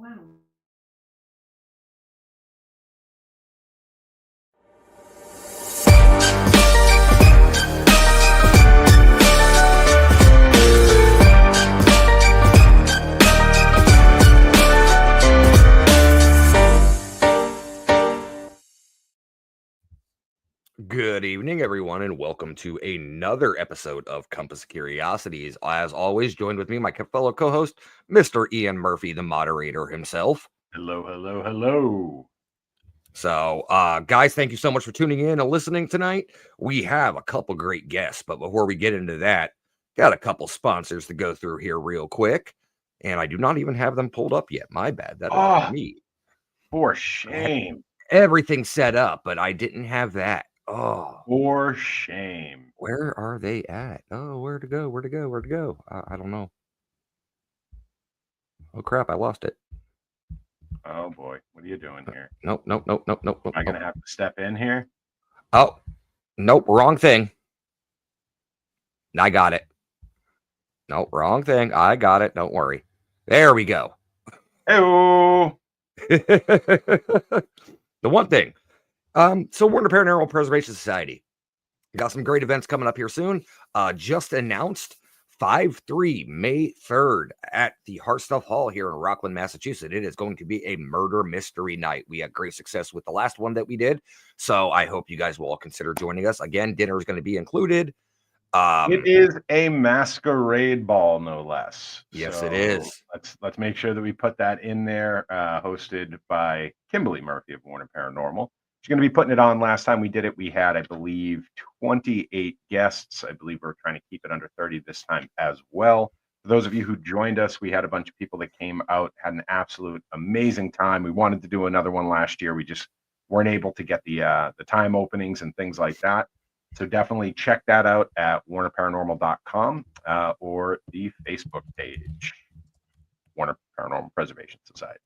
wow. Good evening, everyone, and welcome to another episode of Compass Curiosities. As always, joined with me, my fellow co-host, Mr. Ian Murphy, the moderator himself. Hello, hello, hello. So, guys, thank you so much for tuning in and listening tonight. We have a couple great guests, but before we get into that, got a couple sponsors to go through here real quick, and I do not even have them pulled up yet. My bad. That is on Oh, me. for I had shame. everything set up, but I didn't have that. Oh. For shame. Where are they at? Oh, where to go? Where to go? Where to go? I don't know. Oh crap! I lost it. Oh boy, what are you doing here? Nope, nope, nope, nope, nope, Am nope, I nope. gonna have to step in here? Oh, nope, wrong thing. I got it. Nope, wrong thing. I got it. Don't worry. There we go. Hey, The one thing. So Warner Paranormal Preservation Society got some great events coming up here soon. Just announced 5/3, May 3rd at the Heart Stuff Hall here in Rockland, Massachusetts. It is going to be a murder mystery night. We had great success with the last one that we did. So I hope you guys will all consider joining us. Again, dinner is going to be included. it is a masquerade ball, no less. Yes, it So is. let's make sure that we put that in there. Hosted by Kimberly Murphy of Warner Paranormal. She's going to be putting it on. Last time we did it, we had, I believe, 28 guests. I believe we're trying to keep it under 30 this time as well. For those of you who joined us, we had a bunch of people that came out, had an absolute amazing time. We wanted to do another one last year. We just weren't able to get the time openings and things like that. So definitely check that out at warnerparanormal.com or the Facebook page, Warner Paranormal Preservation Society.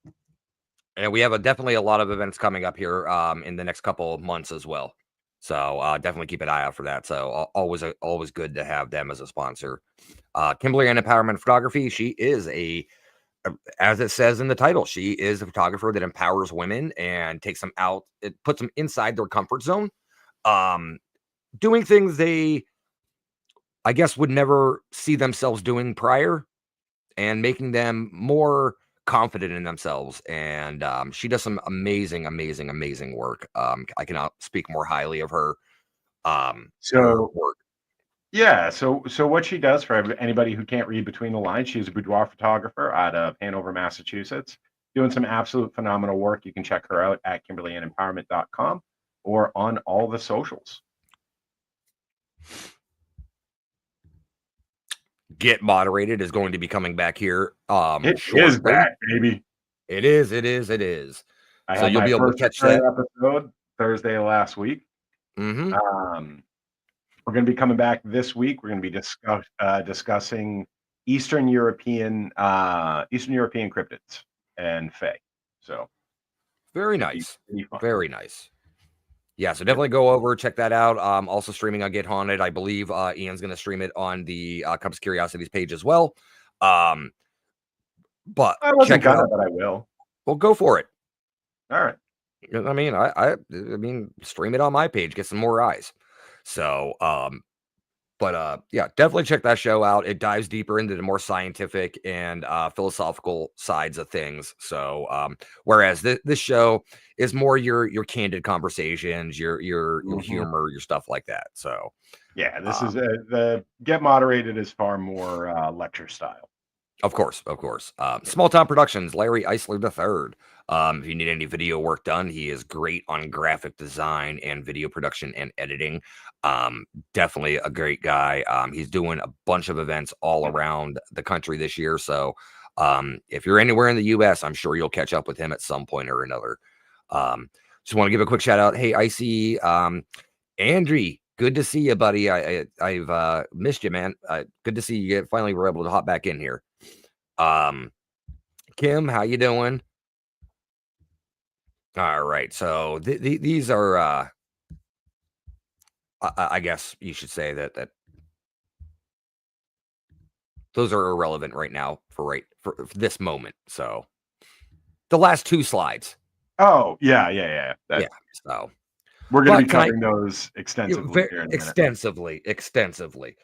And we have definitely a lot of events coming up here in the next couple of months as well. So definitely keep an eye out for that. So always good to have them as a sponsor. Kimberly and Empowerment Photography. She is as it says in the title, she is a photographer that empowers women and takes them out. It puts them inside their comfort zone, doing things they, I guess, would never see themselves doing prior, and making them more confident in themselves. And she does some amazing work. I cannot speak more highly of her So work. yeah, so what she does, for anybody who can't read between the lines, she's a boudoir photographer out of Hanover, Massachusetts, doing some absolute phenomenal work. You can check her out at kimberlyandempowerment.com or on all the socials. Get Moderated is going to be coming back here It shortly. is back, baby. It is. I So had you'll my be able to first catch return that. episode Thursday of last week. Mm-hmm. We're going to be coming back this week. We're going to be discussing Eastern European cryptids and Fae. So Very should be nice. pretty fun. Very nice. Yeah, so definitely go over, check that out. Also streaming on Get Haunted. I believe Ian's going to stream it on the Compass Curiosities page as well. But I wasn't check it out. gonna, but I will. Well, go for it. All right. I mean, I mean, stream it on my page, get some more eyes. So, yeah, definitely check that show out. It dives deeper into the more scientific and philosophical sides of things. So, whereas this show is more your candid conversations, your humor, your stuff like that. So, Yeah, this is the Get Moderated is far more lecture style. Of course. Small Town Productions, Larry Eisler III. If you need any video work done, he is great on graphic design and video production and editing. Definitely a great guy. He's doing a bunch of events all around the country this year. So if you're anywhere in the US, I'm sure you'll catch up with him at some point or another. Just want to give a quick shout out. Hey, Icy, Andrew, good to see you, buddy. I've missed you, man. Good to see you. Finally, were able to hop back in here. Kim, how you doing? All right, so these are I guess you should say that those are irrelevant right now for this moment. So the last 2 slides. Oh, yeah. Yeah. So we're going to but be tonight, covering those extensively here in a minute. extensively.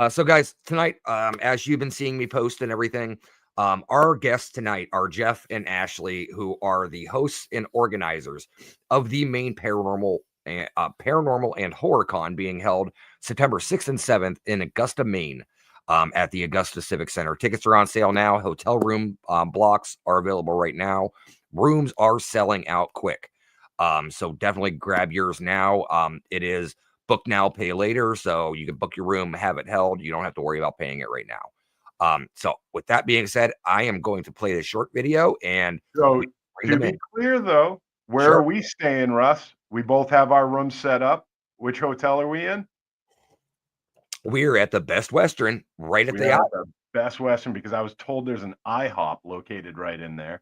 So guys, tonight, as you've been seeing me post and everything, our guests tonight are Jeff and Ashley, who are the hosts and organizers of the main paranormal and horror con being held September 6th and 7th in Augusta, Maine, at the Augusta Civic Center. Tickets are on sale now. Hotel room blocks are available right now. Rooms are selling out quick. So definitely grab yours now. It is book now, pay later. So you can book your room, have it held. You don't have to worry about paying it right now. So with that being said, I am going to play this short video and So bring to them be in. clear, though, where Sure. are we staying, Russ? We both have our rooms set up. Which hotel are we in? We're at the Best Western, right at We the are eye. at the Best Western because I was told there's an IHOP located right in there.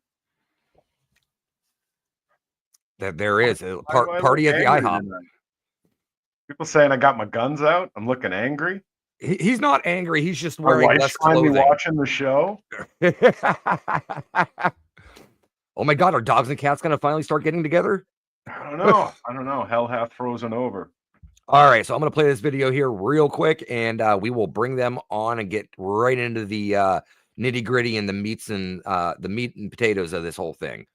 That there is a Why do I party look at the angry IHOP. tonight? People saying I got my guns out. I'm looking angry. He's not angry. He's just My wearing wife's less finally clothing. watching the show. Oh my God, are dogs and cats going to finally start getting together? I don't know. Hell hath frozen over. All right, so I'm going to play this video here real quick, and we will bring them on and get right into the nitty gritty and the meat and potatoes of this whole thing.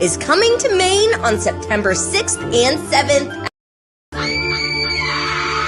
Is coming to Maine on September 6th and 7th.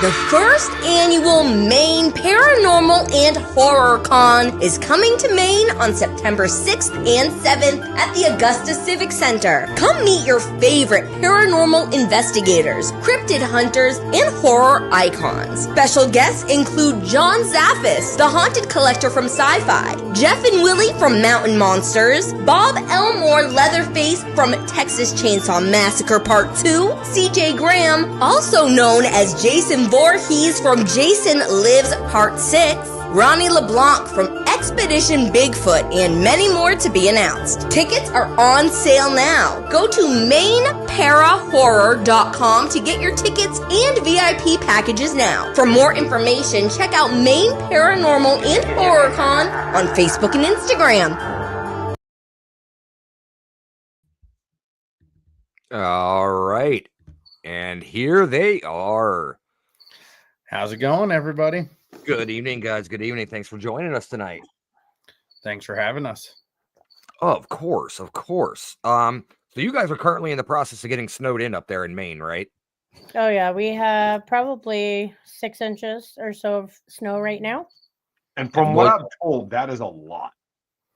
The first annual Maine Paranormal and Horror Con is coming to Maine on September 6th and 7th at the Augusta Civic Center. Come meet your favorite paranormal investigators, cryptid hunters, and horror icons. Special guests include John Zaffis, the haunted collector from Sci-Fi, Jeff and Willie from Mountain Monsters, Bob Elmore Leatherface from Texas Chainsaw Massacre Part 2, CJ Graham, also known as Jason Voorhees from Jason Lives Part 6, Ronnie LeBlanc from Expedition Bigfoot, and many more to be announced. Tickets are on sale now. Go to mainparahorror.com to get your tickets and VIP packages now. For more information, check out Maine Paranormal and Horror Con on Facebook and Instagram. All right, and here they are. How's it going, everybody? Good evening, guys. Good evening. Thanks for joining us tonight. Thanks for having us. Oh, of course. So you guys are currently in the process of getting snowed in up there in Maine, right? Oh yeah, we have probably 6 inches or so of snow right now. And from what I'm told, that is a lot.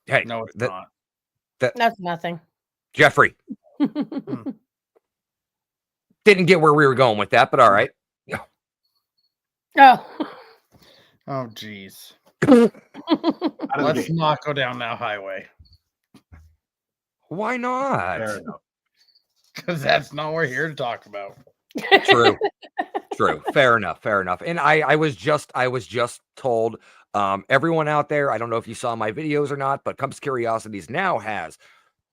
Hey, No, it's not. That's nothing. Jeffrey. Didn't get where we were going with that, but all right. Oh. Oh, geez. Out of the Let's gate. not go down that highway Why not? Fair enough. because that's not what we're here to talk about. True. Fair enough. And I was just told, everyone out there, I don't know if you saw my videos or not, but Compass Curiosities now has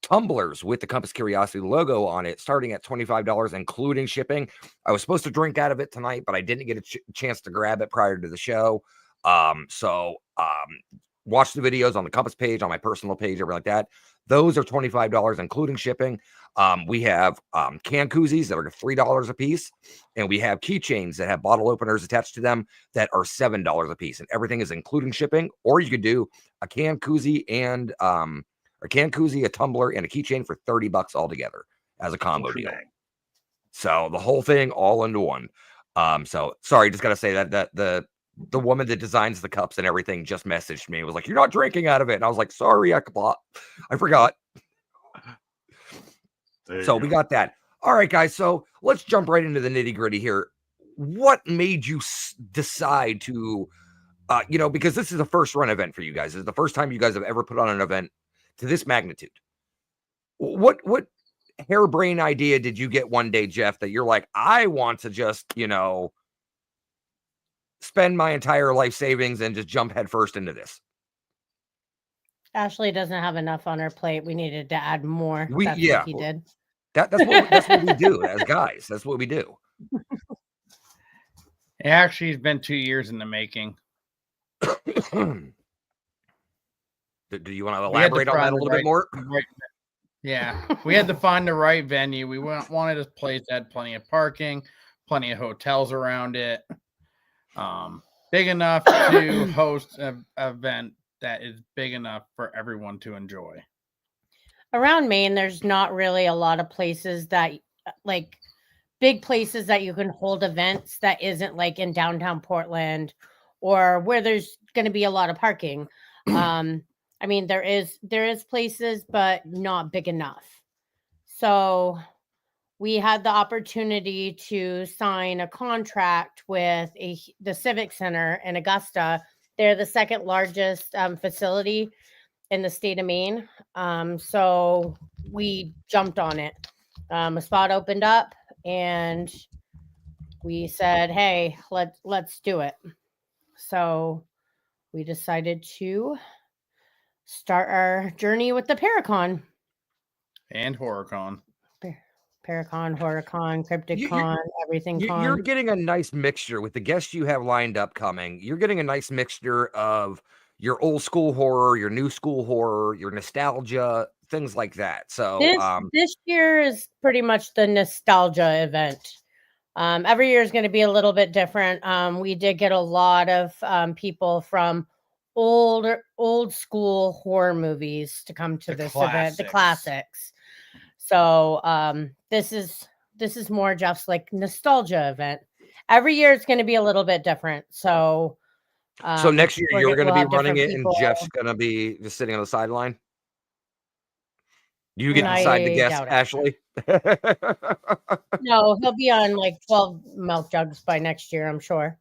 tumblers with the Compass Curiosity logo on it, starting at $25, including shipping. I was supposed to drink out of it tonight, but I didn't get a chance to grab it prior to the show. So watch the videos on the Compass page, on my personal page, everything like that. Those are $25, including shipping. We have can koozies that are $3 a piece, and we have keychains that have bottle openers attached to them that are $7 a piece, and everything is including shipping. Or you could do a can koozie and a tumbler, and a keychain for $30 altogether as a combo deal. So the whole thing all into one. So sorry, just gotta say that the woman that designs the cups and everything just messaged me. It was like, "You're not drinking out of it," and I was like, "Sorry, I forgot." So we got that. All right, guys. So let's jump right into the nitty gritty here. What made you decide to, because this is a first run event for you guys. This is the first time you guys have ever put on an event to this magnitude. What harebrained idea did you get one day, Jeff, that you're like, I want to just, spend my entire life savings and just jump headfirst into this? Ashley doesn't have enough on her plate. We needed to add more. That's Yeah, what he did. that's what we do as guys. That's what we do. It actually has been 2 years in the making. Do you want to We had to elaborate on that a find the little bit more? Yeah, we had to find the right venue. We wanted a place that had plenty of parking, plenty of hotels around it, big enough to host an event that is big enough for everyone to enjoy. Around Maine, there's not really a lot of places that like big places that you can hold events that isn't like in downtown Portland or where there's going to be a lot of parking. I mean, there is places, but not big enough. So we had the opportunity to sign a contract with the Civic Center in Augusta. They're the second largest facility in the state of Maine. So we jumped on it. A spot opened up and we said, hey, let's do it. So we decided to start our journey with the Paracon. And HorrorCon. Paracon, HorrorCon, CrypticCon, everything con. You're getting a nice mixture with the guests you have lined up coming. You're getting a nice mixture of your old school horror, your new school horror, your nostalgia, things like that. So this year is pretty much the nostalgia event. Every year is going to be a little bit different. We did get a lot of people from old school horror movies to come to this event, the classics. So this is more Jeff's like nostalgia event. Every year it's going to be a little bit different. So next year you're going to be running it, people. and Jeff's going to be just sitting on the sideline. You get to decide the guest, Ashley. No, he'll be on like 12 milk jugs by next year, I'm sure.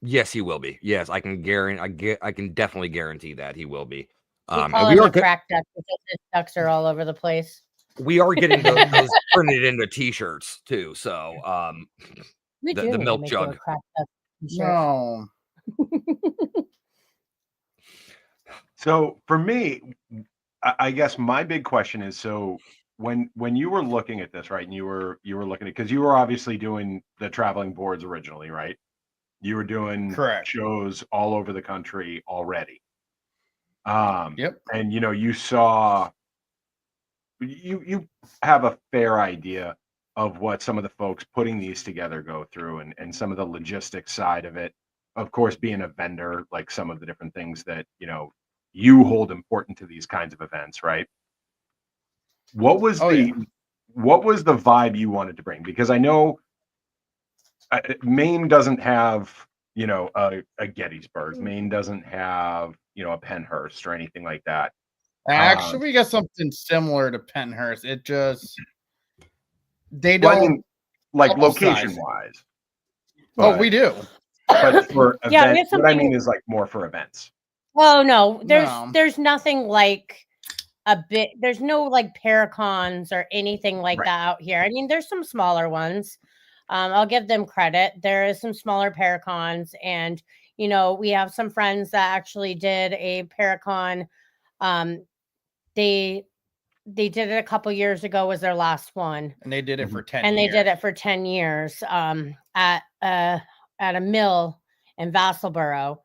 Yes, he will be. Yes, I can guarantee. I can definitely guarantee that he will be. We call him a crack duck because his ducks are all over the place. We are getting those printed into T-shirts too. So the milk jug. No. So for me, I guess my big question is, so when you were looking at this, right, and you were looking at, because you were obviously doing the traveling boards originally, right? You were doing shows all over the country already. Yep. And you saw, you have a fair idea of what some of the folks putting these together go through, and some of the logistics side of it. Of course, being a vendor, like some of the different things that you hold important to these kinds of events, right? What was what was the vibe you wanted to bring? Because I know Maine doesn't have a Gettysburg. Maine doesn't have a Pennhurst or anything like that. Actually, we got something similar to Pennhurst. It just they don't like location wise. Oh, we do. But for events, what I mean is like more for events. Oh no, there's nothing like there's no like Paracons or anything like that out here. I mean, there's some smaller ones. I'll give them credit. There is some smaller Paracons, and we have some friends that actually did a Paracon. They did it a couple years ago, was their last one, and they did it for 10 and years. They did it for 10 years at a mill in Vassalboro.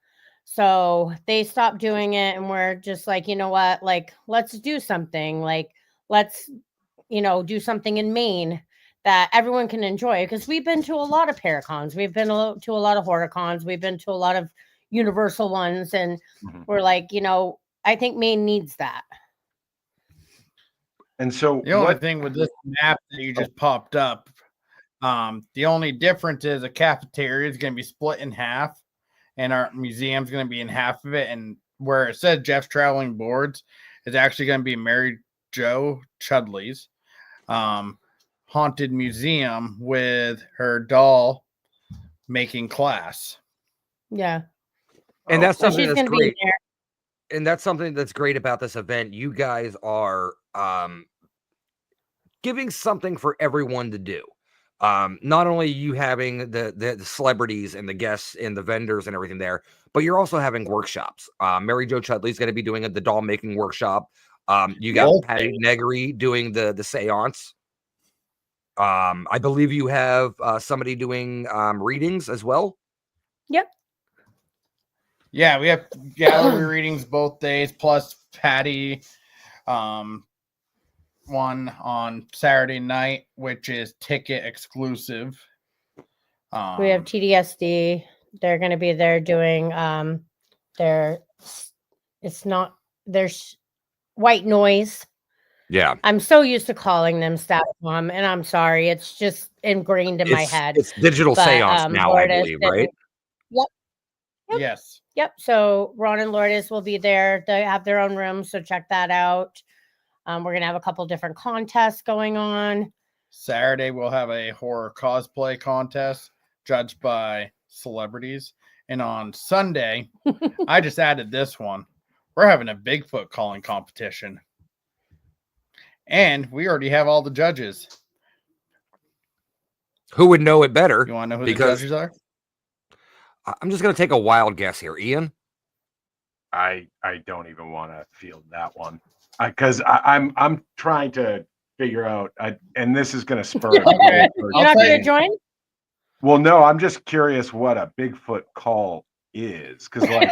So they stopped doing it, and we're just like, you know what, like, let's do something, like, let's do something in Maine that everyone can enjoy, because we've been to a lot of Paracons, we've been to a lot of HorrorCons, we've been to a lot of Universal ones, and we're like, I think Maine needs that. And so the only thing with this map that you just popped up, the only difference is a cafeteria is going to be split in half, and our museum's going to be in half of it. And where it says Jeff's Traveling Boards is actually going to be Mary Jo Chudley's haunted museum with her doll making class. Yeah. And that's something that's great. And that's something that's great about this event. You guys are giving something for everyone to do. Not only you having the celebrities and the guests and the vendors and everything there, but you're also having workshops. Mary Jo Chudley's going to be doing the doll making workshop. You got Patty Negri doing the seance. I believe you have somebody doing readings as well. Yep. Yeah, we have gallery readings both days, plus Patty one on Saturday night, which is ticket exclusive. We have TDSD. They're going to be there doing there's white noise. Yeah. I'm so used to calling them Statcom, and I'm sorry. It's just ingrained in my head. It's digital But, seance now, I Lourdes believe, and- right? Yep. Yes. Yep. So Ron and Lourdes will be there. They have their own room, so check that out. We're gonna have a couple different contests going on. Saturday we'll have a horror cosplay contest judged by celebrities, and on Sunday, I just added this one. We're having a Bigfoot calling competition, and we already have all the judges. Who would know it better? You want to know who Because- the judges are? I'm just going to take a wild guess here. Ian? I don't even want to field that one because I'm trying to figure out, and this is going to spur. Okay. You're not tell gonna you. join? Well, no, I'm just curious what a Bigfoot call is because, like,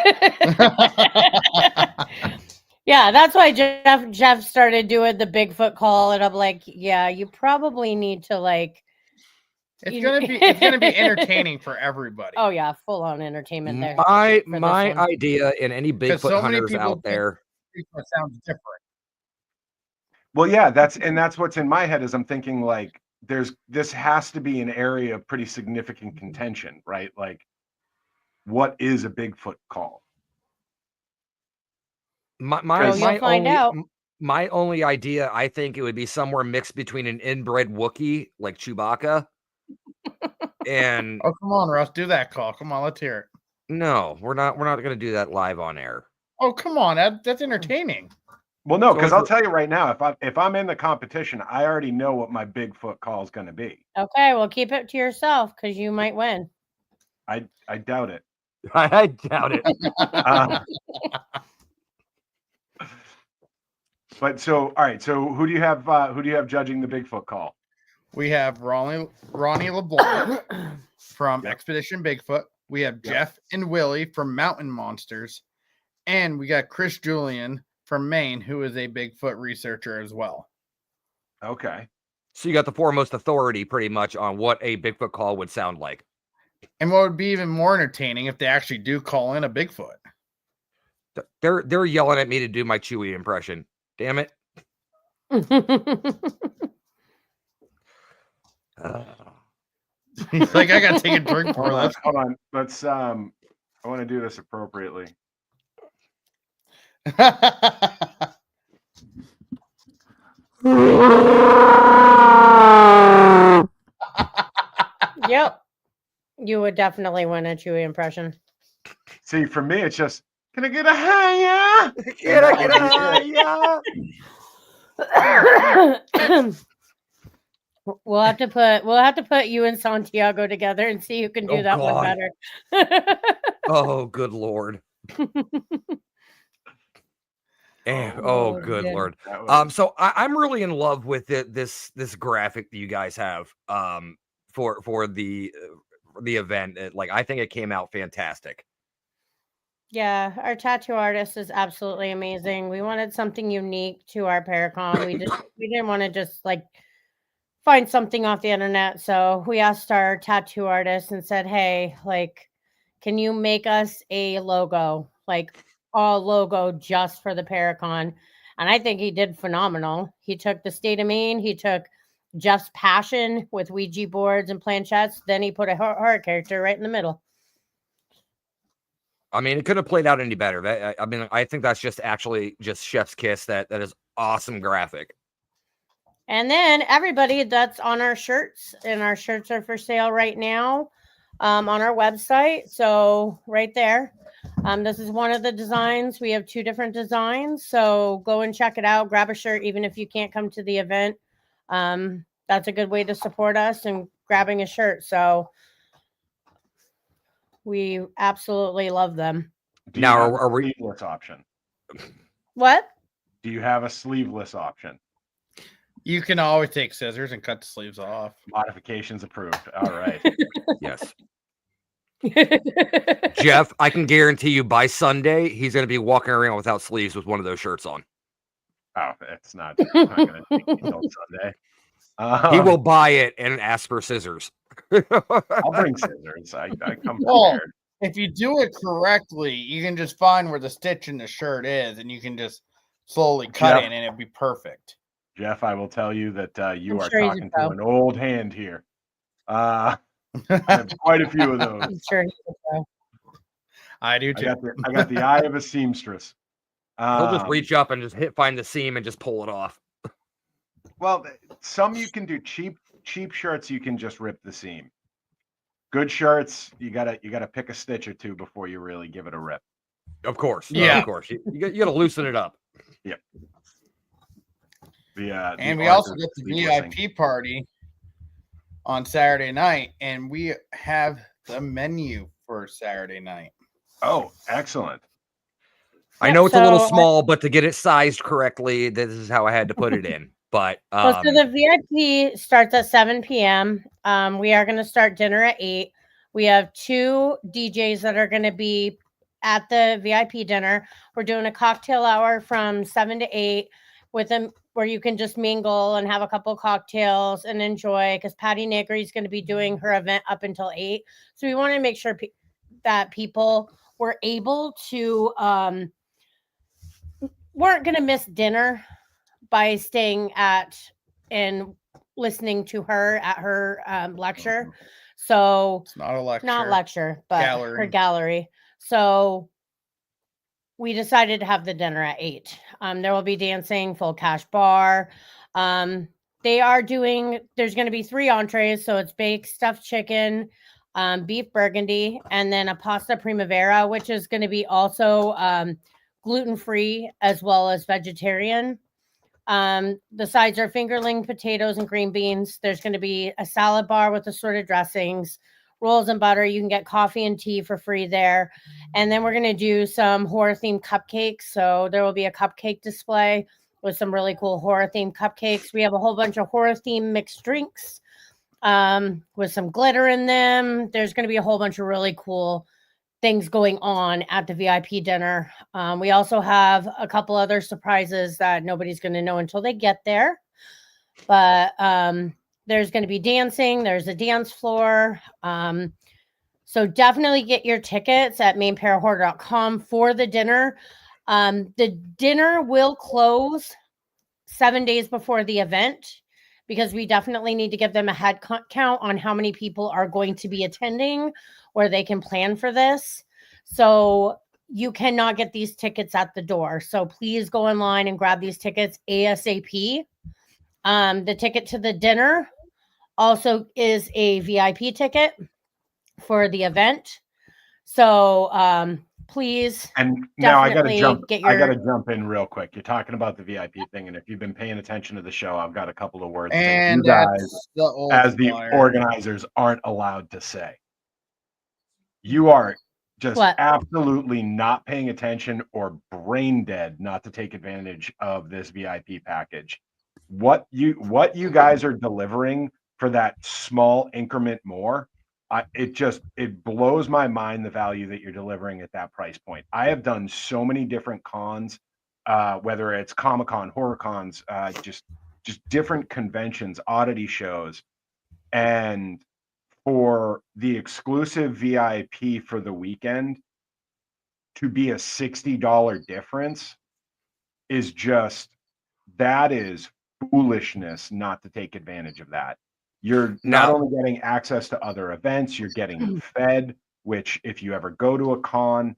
Yeah, that's why Jeff started doing the Bigfoot call, and I'm like, yeah, you probably need to like. It's gonna be entertaining for everybody. Oh yeah, full on entertainment there. My for this my one. idea, and any Bigfoot so many hunters people out there, Bigfoot sounds different. well, yeah, that's what's in my head is I'm thinking like this has to be an area of pretty significant contention, right? Like, what is a Bigfoot call? You'll find out. My only idea, I think it would be somewhere mixed between an inbred Wookiee like Chewbacca and Oh, come on, Russ, do that call. Come on, let's hear it. no, we're not going to do that live on air. Oh, come on, that's entertaining. Well, no, So because if I'll we're- tell you right now, if I'm in the competition, I already know what my Bigfoot call is going to be. Okay, well, keep it to yourself because you might win. I doubt it. I doubt it. But so, all right. So who do you have judging the Bigfoot call? We have Ronnie LeBlanc from Expedition Bigfoot. We have Jeff and Willie from Mountain Monsters, and we got Chris Julian from Maine, who is a Bigfoot researcher as well. Okay. So you got the foremost authority pretty much on what a Bigfoot call would sound like. And what would be even more entertaining if they actually do call in a Bigfoot. They're yelling at me to do my Chewie impression. Damn it. He's like, I gotta take a drink for this. Hold on. Let's I want to do this appropriately. Yep, you would definitely win a Chewie impression. See, for me, it's just, can I get a hiya? Can I get a hiya? We'll have to put you and Santiago together and see who can do Oh, that one God. better. Oh, good Lord. Oh, good yeah. Lord. That was- So I'm really in love with this graphic that you guys have for the event. Like, I think it came out fantastic. Yeah, our tattoo artist is absolutely amazing. We wanted something unique to our Paracon. We didn't want to just like find something off the internet. So we asked our tattoo artist and said, hey, like, can you make us a logo, like a logo just for the Paracon? And I think he did phenomenal. He took the state of Maine, he took Jeff's passion with Ouija boards and planchettes, then he put a horror character right in the middle. I mean, it couldn't have played out any better. I mean, I think that's just chef's kiss. That is awesome graphic. And then everybody that's on our shirts, and our shirts are for sale right now on our website. So right there, this is one of the designs. We have 2 different designs. So go and check it out. Grab a shirt, even if you can't come to the event. That's a good way to support us and grabbing a shirt. So we absolutely love them. Do you Now, have are a we- sleeveless option? What? Do you have a sleeveless option? You can always take scissors and cut the sleeves off. Modifications approved. All right. Yes. Jeff, I can guarantee you by Sunday he's going to be walking around without sleeves with one of those shirts on. Oh, it's not going to take until Sunday. He will buy it and ask for scissors. I'll bring scissors. I come Well, prepared. if you do it correctly, you can just find where the stitch in the shirt is, and you can just slowly cut Jeff, it, and it'd be perfect. Jeff, I will tell you that you I'm are sure he's a talking pro. to an old hand here. I have quite a few of those. I'm sure he's a pro. I do too. I got the eye of a seamstress. He'll just reach up and just find the seam and just pull it off. Well, some you can do cheap shirts. You can just rip the seam. Good shirts, you gotta pick a stitch or two before you really give it a rip. Of course, Yeah. of course. You gotta loosen it up. Yep. And we also got the VIP party on Saturday night, and we have the menu for Saturday night. Oh, excellent. I know it's a little So, small, but to get it sized correctly, this is how I had to put it in. But well, so the VIP starts at 7 p.m. We are going to start dinner at 8. We have 2 DJs that are going to be at the VIP dinner. We're doing a cocktail hour from 7 to 8 with them, where you can just mingle and have a couple cocktails and enjoy, because Patty Negri is going to be doing her event up until 8. So we want to make sure that people were able to weren't going to miss dinner by staying at and listening to her at her lecture. So It's not a lecture. not lecture, but Gallery. her gallery. So we decided to have the dinner at 8. There will be dancing, full cash bar. There's going to be 3 entrees. So it's baked stuffed chicken, beef burgundy, and then a pasta primavera, which is going to be also gluten-free as well as vegetarian. The sides are fingerling potatoes and green beans. There's going to be a salad bar with assorted dressings, rolls and butter. You can get coffee and tea for free there. And then we're going to do some horror themed cupcakes. So there will be a cupcake display with some really cool horror themed cupcakes. We have a whole bunch of horror themed mixed drinks with some glitter in them. There's going to be a whole bunch of really cool things going on at the VIP dinner. We also have a couple other surprises that nobody's going to know until they get there. But there's going to be dancing. There's a dance floor. So definitely get your tickets at mainparahorror.com for the dinner. The dinner will close 7 days before the event, because we definitely need to give them a head count on how many people are going to be attending, or they can plan for this. So you cannot get these tickets at the door. So please go online and grab these tickets ASAP. The ticket to the dinner also is a VIP ticket for the event. So please. And now I got to definitely jump in real quick. You're talking about the VIP thing, and if you've been paying attention to the show, I've got a couple of words that And you guys, that's the old as the flyer. organizers, aren't allowed to say. You are just What? absolutely not paying attention or brain dead not to take advantage of this VIP package. What you guys are delivering for that small increment more, it blows my mind, the value that you're delivering at that price point. I have done so many different cons, whether it's Comic-Con, horror cons, just different conventions, oddity shows, and for the exclusive VIP for the weekend to be a $60 difference is that is foolishness not to take advantage of that. You're not Now- only getting access to other events, you're getting fed, which if you ever go to a con,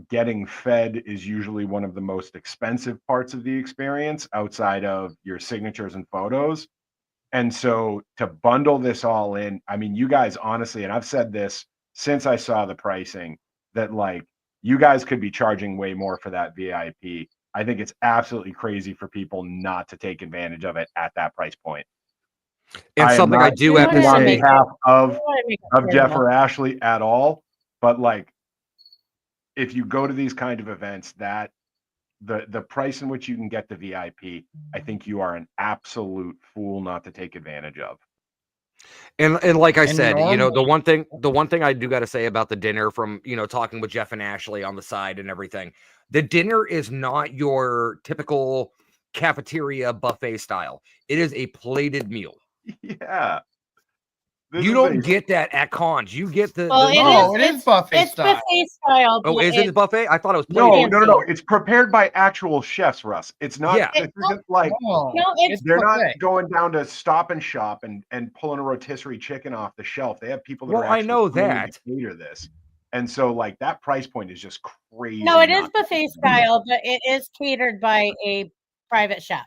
getting fed is usually one of the most expensive parts of the experience outside of your signatures and photos. And so to bundle this all in, I mean, you guys honestly, and I've said this since I saw the pricing, that like you guys could be charging way more for that VIP. I think it's absolutely crazy for people not to take advantage of it at that price point. And something I do have to on say, behalf of Jeff affordable. or Ashley at all, but like if you go to these kind of events, that the price in which you can get the VIP, I think you are an absolute fool not to take advantage of. And like I And said, the normally- one thing I do got to say about the dinner from, talking with Jeff and Ashley on the side and everything, the dinner is not your typical cafeteria buffet style. It is a plated meal. Yeah. This You is don't a- get that at cons. You get the, Well, the No, it is it's buffet it's style. buffet style. Oh, but is it buffet? I thought it was No, plated. no, no, no. It's prepared by actual chefs, Russ. It's not. Yeah. This isn't like No, it's they're not buffet. going down to Stop and Shop and pulling a rotisserie chicken off the shelf. They have people that Well, are I actually know trained that. to cater this, and so like that price point is just crazy. No, it is not- buffet style, but it is catered by a private chef.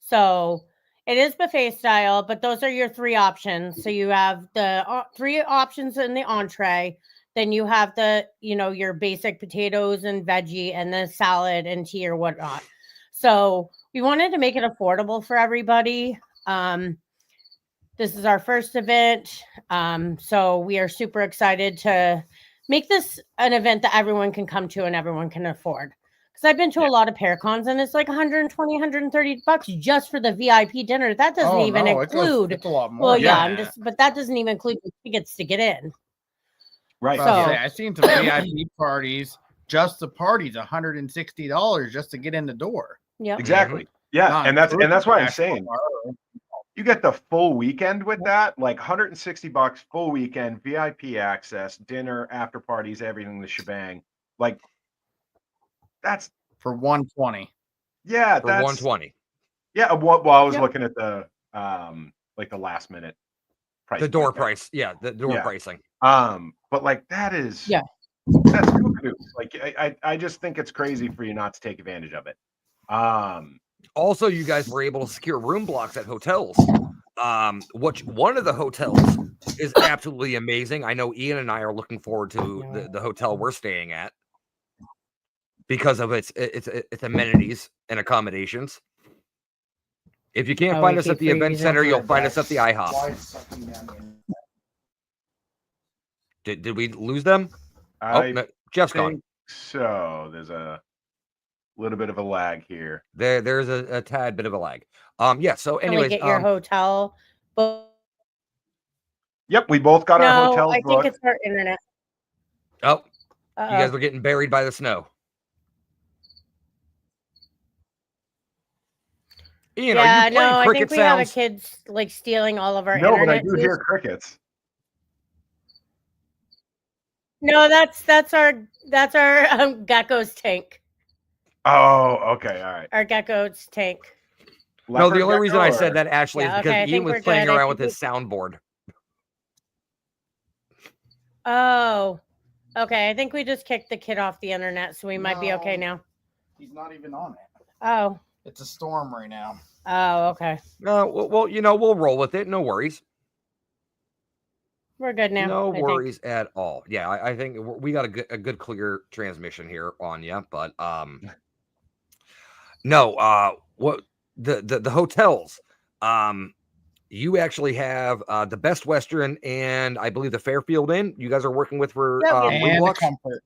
So it is buffet style, but those are your three options. So you have the three options in the entree. Then you have the, your basic potatoes and veggie and then salad and tea or whatnot. So we wanted to make it affordable for everybody. This is our first event. So we are super excited to make this an event that everyone can come to and everyone can afford. Because I've been to a lot of Paracons and it's like 120, 130 bucks just for the VIP dinner. That doesn't Oh, even no, include. it's a lot more. Well, than yeah, that. but that doesn't even include the tickets to get in. Right. But I'll So- say, I've seen some VIP parties. Just the parties, $160 just to get in the door. Yep. Exactly. Yeah, Not and that's including why I'm actual saying bar. you get the full weekend with that, like $160 full weekend, VIP access, dinner, after parties, everything, the shebang. Like that's For 120. yeah, For that's 120. yeah. Well, I was Yep. looking at the like the last minute price. The door point there. price. Yeah, the door Yeah. pricing. But like that is Yeah. that's cuckoo. Like I just think it's crazy for you not to take advantage of it. Also, you guys were able to secure room blocks at hotels. One of the hotels is absolutely amazing. I know Ian and I are looking forward to the hotel we're staying at because of its amenities and accommodations. If you can't Oh, find we us at keep the event freezing. center, you'll find us at the IHOP. Did we lose them? I No, Jeff's gone. think so. There's a little bit of a lag here. There's a tad bit of a lag. Yeah. So, Can we anyways, get your hotel book? Yep, we both got our No, hotels I think booked. it's our internet. oh, you Uh-oh. guys were getting buried by the snow. Ian, are Yeah, you playing no, I cricket think we have a sounds? kid like stealing all of our No, but I internet. do hear crickets. No, that's our gecko's tank. Oh, okay, all right. Our gecko's tank. No, the Leopard only reason I gecko said or- that, Ashley, Yeah, is because okay, I Ian think was we're playing good. I around with think his soundboard. Oh, okay. I think we just kicked the kid off the internet, so we might be okay No. now. He's not even on it. Oh, It's a storm right now. oh, okay. Well, we'll roll with it. No worries. We're good now. No I think. worries at all. Yeah, I think we got a good clear transmission here on you, but no, what the hotels, you actually have the Best Western and I believe the Fairfield Inn. You guys are working with for Yep, yep. room And the blocks comfort. and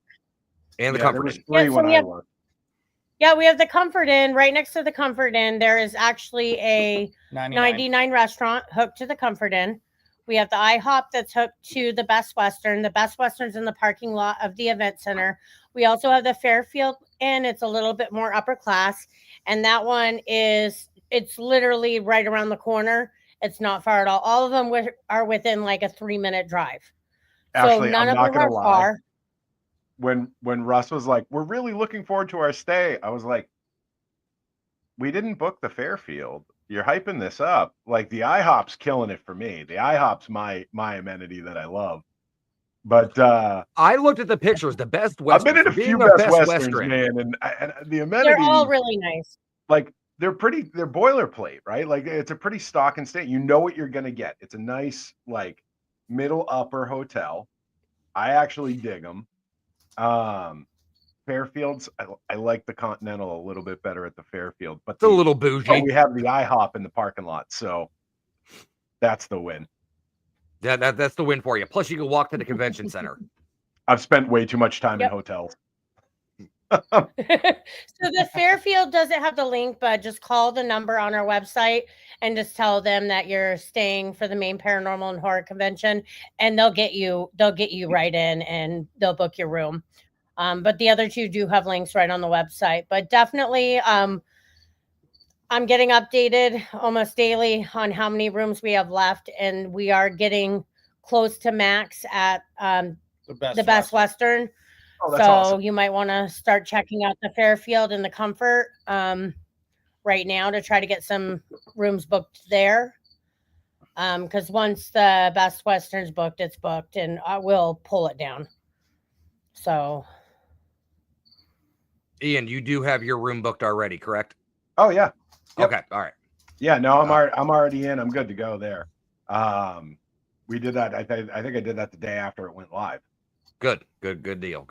the Yeah, there Comfort was Inn. three Yeah, so when we I have- looked. Yeah, we have the Comfort Inn. Right next to the Comfort Inn, there is actually a 99 restaurant hooked to the Comfort Inn. We have the IHOP that's hooked to the Best Western. The Best Western's in the parking lot of the event center. We also have the Fairfield Inn. It's a little bit more upper class. And that one it's literally right around the corner. It's not far at all. All of them are within like a 3-minute drive. Actually, so none I'm of not them are gonna lie. far. When Russ was like, "We're really looking forward to our stay," I was like, "We didn't book the Fairfield. You're hyping this up. Like the IHOP's killing it for me. The IHOP's my amenity that I love." But I looked at the pictures. The Best I've Western. been in for a being few a Best Westerns, Western, man, and the amenities. They're all really nice. like they're boilerplate, right? Like it's a pretty stock and state. You know what you're gonna get. It's a nice like middle upper hotel. I actually dig them. Fairfields, I like the Continental a little bit better at the Fairfield, but it's a little bougie. we have the IHOP in the parking lot, so that's the win. That's the win for you. Plus, you can walk to the convention center. I've spent way too much time Yep. in hotels. So the Fairfield doesn't have the link, but just call the number on our website and just tell them that you're staying for the Maine Paranormal and Horror Convention, and they'll get you right in and they'll book your room. But the other two do have links right on the website. But definitely, I'm getting updated almost daily on how many rooms we have left, and we are getting close to max at the Best Western. Oh, that's So awesome. you might want to start checking out the Fairfield and the Comfort right now to try to get some rooms booked there. Because once the Best Western's booked, it's booked, and I will pull it down. So, Ian, you do have your room booked already, correct? Oh yeah. Yep. Okay. All right. Yeah. No, I'm already in. I'm good to go there. We did that. I think I did that the day after it went live. Good deal.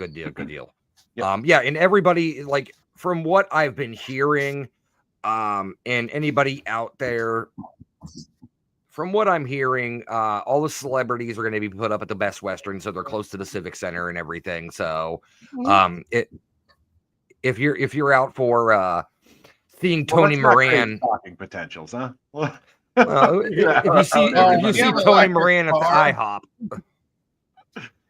Yep. Yeah, and everybody, like, from what I've been hearing, and anybody out there, from what I'm hearing, all the celebrities are going to be put up at the Best Western, so they're close to the Civic Center and everything. So, if you're out for seeing Tony Moran, talking potentials, huh? if you see Tony Moran at the IHOP.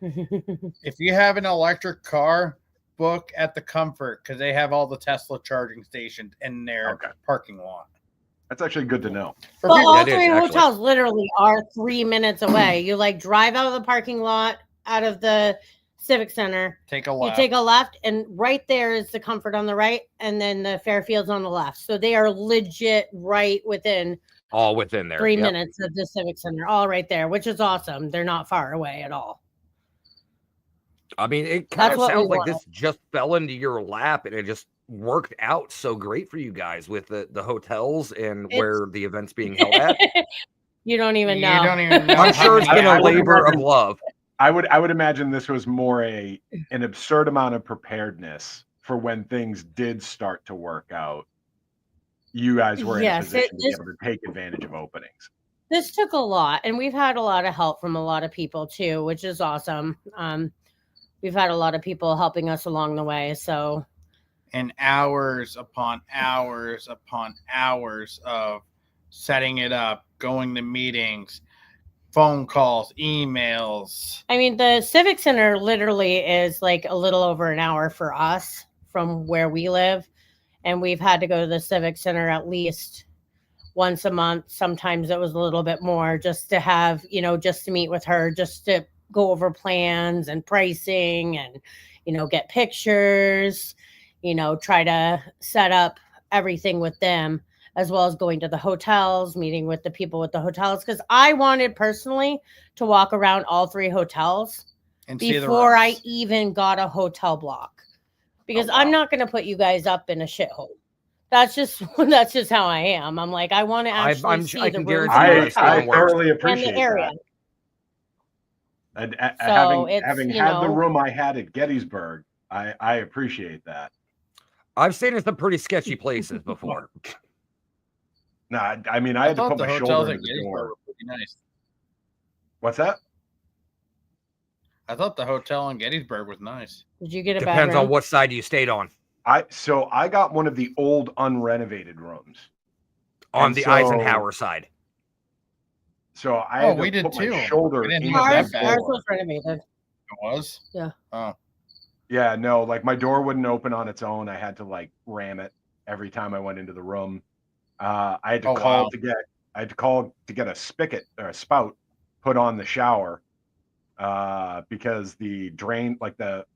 If you have an electric car, book at the Comfort because they have all the Tesla charging stations in their parking lot. That's actually good to know. Well, all three hotels literally are 3 minutes away. You like drive out of the parking lot, out of the Civic Center. Take a left. You take a left, and right there is the Comfort on the right, and then the Fairfield's on the left. So they are legit right within. All within there. 3 minutes of the Civic Center, all right there, which is awesome. They're not far away at all. I mean, it kind of sounds like this just fell into your lap and it just worked out so great for you guys with the hotels and where the event's being held at. You don't even know. I'm sure it's been a labor of love. I would imagine this was more an absurd amount of preparedness for when things did start to work out. You guys were in a position to be able to take advantage of openings. This took a lot, and we've had a lot of help from a lot of people too, which is awesome. We've had a lot of people helping us along the way. So, and hours upon hours upon hours of setting it up, going to meetings, phone calls, emails. I mean, the Civic Center literally is like a little over an hour for us from where we live. And we've had to go to the Civic Center at least once a month. Sometimes it was a little bit more just to have, just to meet with her, just to go over plans and pricing and, get pictures, try to set up everything with them, as well as going to the hotels, meeting with the people with the hotels. Because I wanted personally to walk around all three hotels and before I even got a hotel block. Because I'm not going to put you guys up in a shithole. That's just how I am. I'm like, I want to actually see the rooms. I thoroughly appreciate that. And having had the room I had at Gettysburg, I appreciate that. I've stayed in some pretty sketchy places before. No, I mean, I had to put my shoulder in the door. Nice. What's that? I thought the hotel in Gettysburg was nice. Did you get a Depends on what side you stayed on. I got one of the old unrenovated rooms. On the Eisenhower side. So I had we to did put too. my shoulder in ours was renovated. It was? Yeah. Oh. Yeah, no, like my door wouldn't open on its own. I had to like ram it every time I went into the room. I had to call to get a spigot or a spout put on the shower because the drain,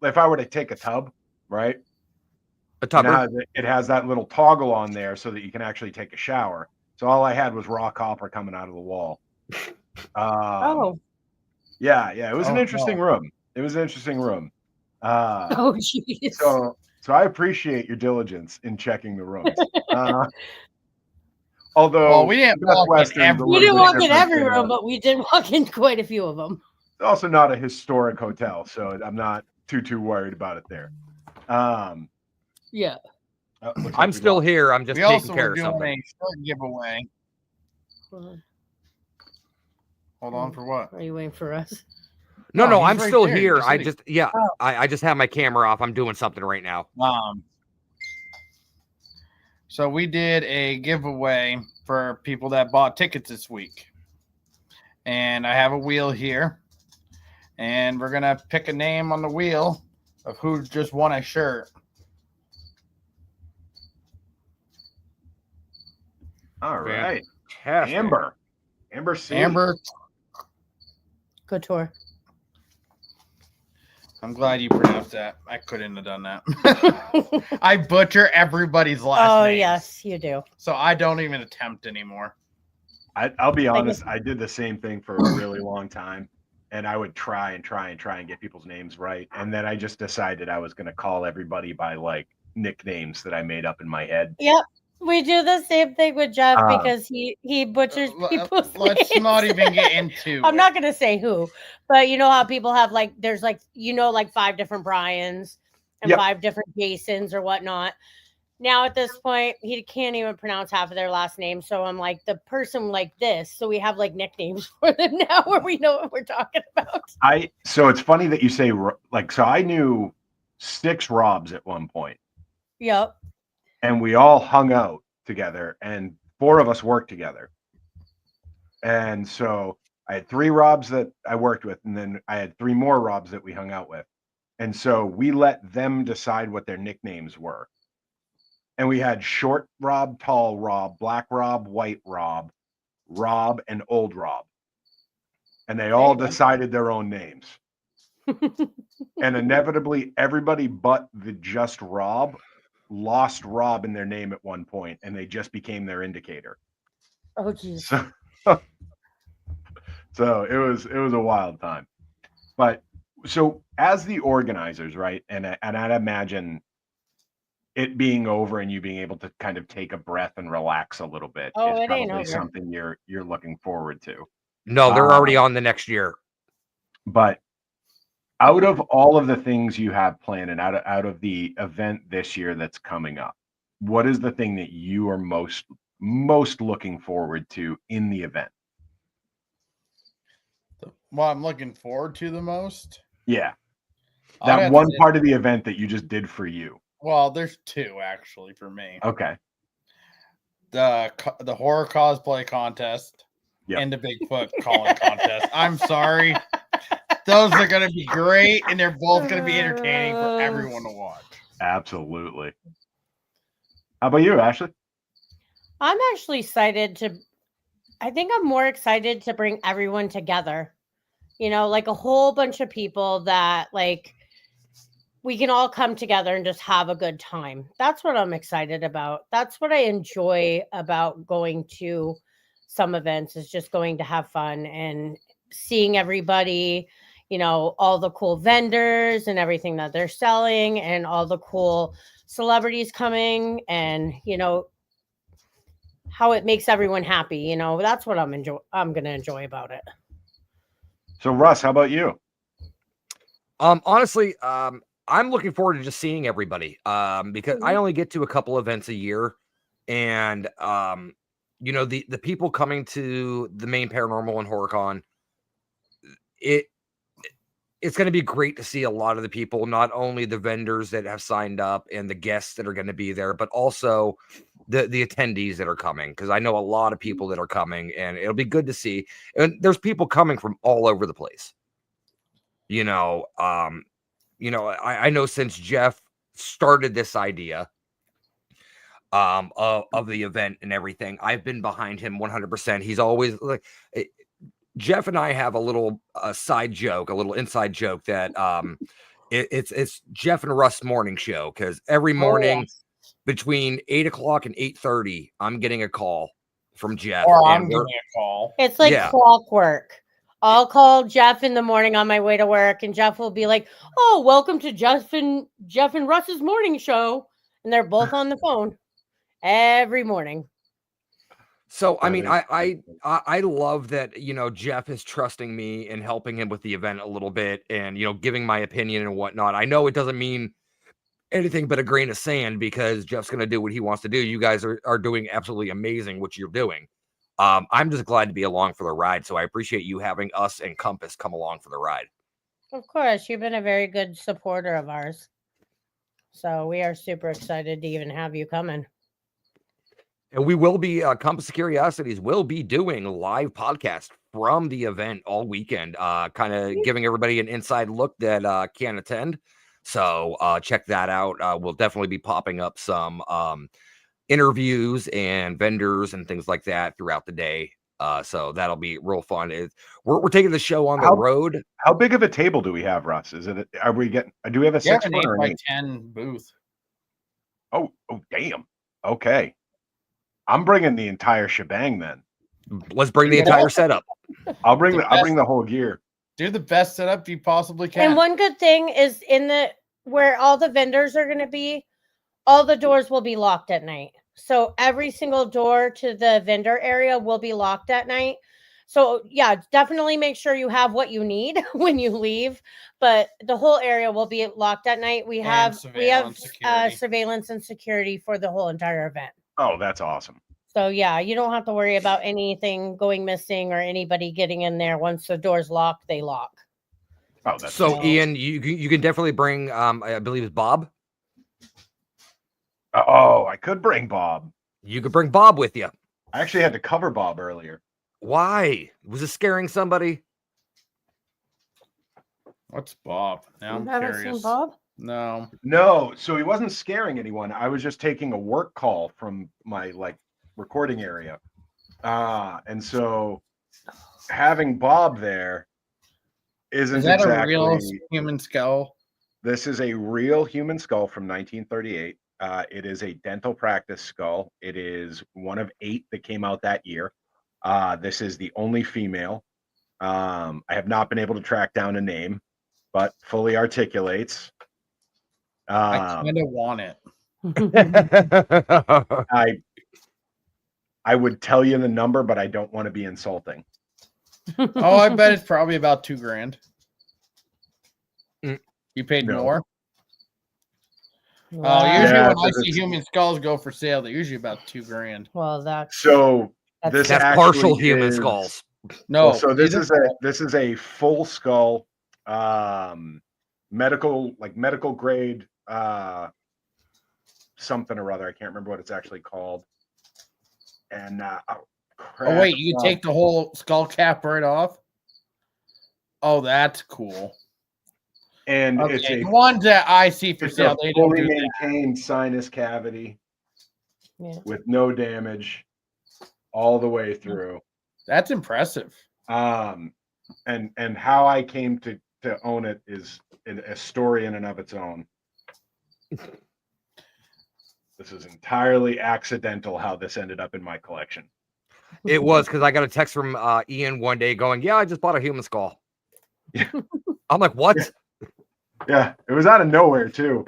if I were to take a tub, right? A tub. It has that little toggle on there so that you can actually take a shower. So all I had was raw copper coming out of the wall. Yeah, it was an interesting room. It was an interesting room. Jeez. So I appreciate your diligence in checking the rooms. Although we didn't walk in every room, but we did walk in quite a few of them. It's also not a historic hotel, so I'm not too worried about it there. Yeah. I'm still here. I'm just taking care of something. We also were doing a giveaway. Hold on for what? Are you waiting for us? No, No, he's I'm right still there. You here. just I said just, yeah, Oh. I just have my camera off. I'm doing something right now. So we did a giveaway for people that bought tickets this week. And I have a wheel here. And we're going to pick a name on the wheel of who just won a shirt. All right. Fantastic. Amber C. Amber, Good tour. I'm glad you pronounced that. I couldn't have done that. I butcher everybody's last Oh, names. yes, you do. So I don't even attempt anymore. I'll be honest. I did the same thing for a really long time, and I would try and get people's names right, and then I just decided I was going to call everybody by like nicknames that I made up in my head. Yep. We do the same thing with Jeff because he butchers people's Let's names. not even get into I'm it. not gonna say who, but you know how people have like there's like like 5 different Brians and Yep. 5 different Jasons or whatnot. Now at this point, he can't even pronounce half of their last name. So I'm like the person like this. So we have like nicknames for them now where we know what we're talking about. So it's funny that you say like, so I knew 6 Robs at one point. Yep. And we all hung out together, and 4 of us worked together. And so I had 3 Robs that I worked with, and then I had 3 more Robs that we hung out with. And so we let them decide what their nicknames were. And we had short Rob, tall Rob, black Rob, white Rob, Rob, and old Rob. And they all decided their own names. And inevitably, everybody but the just Rob lost Rob in their name at one point, and they just became their indicator. Oh geez. So it was a wild time. But so as the organizers, right? And I'd imagine it being over and you being able to kind of take a breath and relax a little bit is it ain't probably over. something you're looking forward to. No, they're already on the next year. But out of all of the things you have planned and out of the event this year that's coming up, what is the thing that you are most looking forward to in the event? What I'm looking forward to the most? Yeah. I'd That have one to say- part of the event that you just did for you. Well, there's 2 actually for me. Okay. The horror cosplay contest Yep. and the Bigfoot calling contest. I'm sorry. Those are going to be great, and they're both going to be entertaining for everyone to watch. Absolutely. How about you, Ashley? I'm actually I think I'm more excited to bring everyone together. Like a whole bunch of people that like we can all come together and just have a good time. That's what I'm excited about. That's what I enjoy about going to some events is just going to have fun and seeing everybody, all the cool vendors and everything that they're selling and all the cool celebrities coming and, how it makes everyone happy. That's what I'm going to enjoy about it. So Russ, how about you? Honestly, I'm looking forward to just seeing everybody because I only get to a couple events a year, and the people coming to the Maine Paranormal and HorrorCon, it's going to be great to see a lot of the people, not only the vendors that have signed up and the guests that are going to be there, but also the attendees that are coming, because I know a lot of people that are coming, and it'll be good to see. And there's people coming from all over the place. I know since Jeff started this idea of the event and everything, I've been behind him 100%. He's always like, Jeff and I have a little inside joke that it's Jeff and Russ morning show, because every morning between 8 o'clock and 8:30, I'm getting a call from Jeff. Or I'm getting a call. It's like clockwork. I'll call Jeff in the morning on my way to work, and Jeff will be like, "Oh, welcome to Jeff and Russ's morning show," and they're both on the phone every morning. So I mean, I love that Jeff is trusting me and helping him with the event a little bit, and giving my opinion and whatnot. I know it doesn't mean anything but a grain of sand, because Jeff's going to do what he wants to do. You guys are doing absolutely amazing what you're doing. I'm just glad to be along for the ride. So I appreciate you having us and Compass come along for the ride. Of course, you've been a very good supporter of ours. So we are super excited to even have you coming. And we will be, Compass of Curiosities will be doing live podcast from the event all weekend, kind of giving everybody an inside look that can't attend. So check that out. We'll definitely be popping up some interviews and vendors and things like that throughout the day. So that'll be real fun. We're taking the show on the road. How big of a table do we have, Russ? Do we have a 6 an foot or an 8x10 booth? Oh, damn. Okay. I'm bringing the entire shebang then. Let's bring the entire setup. I'll bring the whole gear. Do the best setup you possibly can. And one good thing is where all the vendors are going to be, all the doors will be locked at night. So every single door to the vendor area will be locked at night. So yeah, definitely make sure you have what you need when you leave. But the whole area will be locked at night. We have surveillance and security for the whole entire event. Oh, that's awesome. So yeah, you don't have to worry about anything going missing or anybody getting in there. Once the door's locked, they lock. Oh, that's so awesome. Ian, you can definitely bring I believe it's Bob. Oh, I could bring Bob. You could bring Bob with you. I actually had to cover Bob earlier. Why? Was it scaring somebody? What's Bob? Now I'm Haven't curious. seen Bob? No. So he wasn't scaring anyone. I was just taking a work call from my recording area. And so having Bob there isn't Is that exactly a real human skull? This is a real human skull from 1938. It is a dental practice skull. It is one of 8 that came out that year. This is the only female. I have not been able to track down a name, but fully articulates. I kind of want it. I would tell you the number, but I don't want to be insulting. Oh, I bet it's probably about $2,000. You paid more? Wow. Oh, usually when I see human skulls go for sale, they're usually about $2,000. Well, that's actually partial human skulls. No, so this is a full skull, medical grade, something or other. I can't remember what it's actually called. And oh wait, you can take the whole skull cap right off. Oh, that's cool. And okay, it's the ones that I see for sale, they don't fully do maintained sinus cavity with no damage all the way through. That's impressive. And how I came to own it is a story in and of its own. This is entirely accidental how this ended up in my collection. It was because I got a text from Ian one day going, "Yeah, I just bought a human skull." Yeah. I'm like, "What?" Yeah, it was out of nowhere too.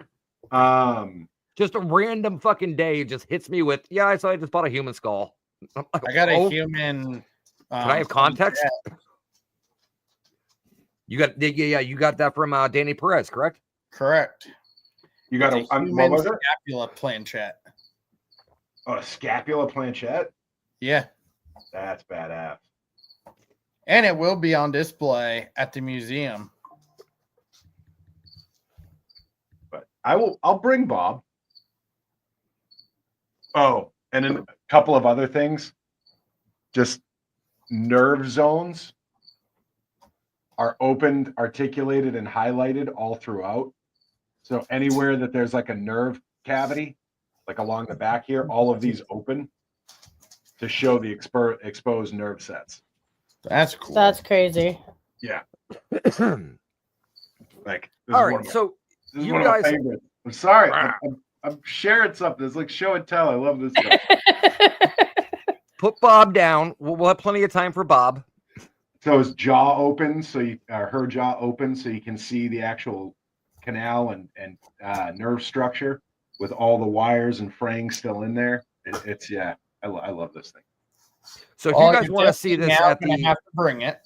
Just a random fucking day just hits me with, "Yeah, I just bought a human skull." I'm like, I got a human. Can I have context? You got that from Danny Perez, correct? Correct. You got a human scapula planchette. Oh, a scapula planchette? Yeah. That's badass. And it will be on display at the museum. But I'll bring Bob. Oh, and then a couple of other things. Just nerve zones are opened, articulated, and highlighted all throughout. So anywhere that there's like a nerve cavity, like along the back here, all of these open to show the exposed nerve sets. That's cool. That's crazy. Yeah. Like, all right, so you guys, I'm sorry, I'm sharing something. It's like show and tell. I love this stuff. Put Bob down. We'll have plenty of time for Bob. So his jaw open, her jaw open, so you can see the actual canal and nerve structure with all the wires and fraying still in there. I love this thing. So if you guys want to see this at the, have to bring it.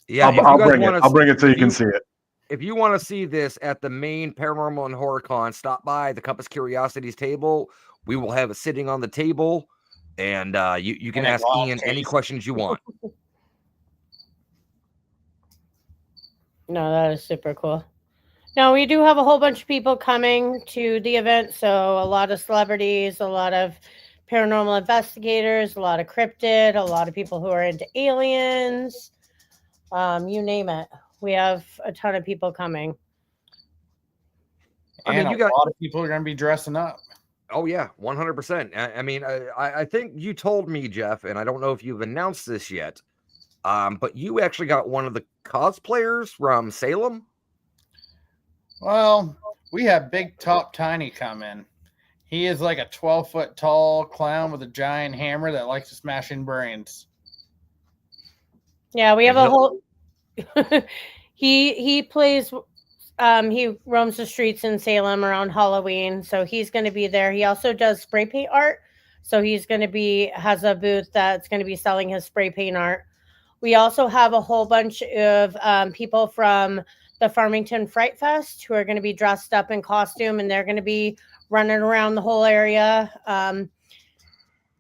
Yeah, I'll bring it. I'll bring it so you can see it. If you want to see this at the main Paranormal and Horror Con, stop by the Compass Curiosities table. We will have it sitting on the table, and you can ask Ian any questions you want. No, that is super cool. Now, we do have a whole bunch of people coming to the event. So, a lot of celebrities, a lot of paranormal investigators, a lot of cryptid, a lot of people who are into aliens, you name it. We have a ton of people coming. I mean, And you a got- lot of people are going to be dressing up. Oh yeah, 100%. I mean, I think you told me, Jeff, and I don't know if you've announced this yet, but you actually got one of the cosplayers from Salem. Well, we have Big Top Tiny come in. He is like a 12-foot tall clown with a giant hammer that likes to smash in brains. Yeah, we have And a whole. He plays. He roams the streets in Salem around Halloween, so he's going to be there. He also does spray paint art, so he's going to has a booth that's going to be selling his spray paint art. We also have a whole bunch of people from the Farmington Fright Fest who are going to be dressed up in costume, and they're going to be running around the whole area.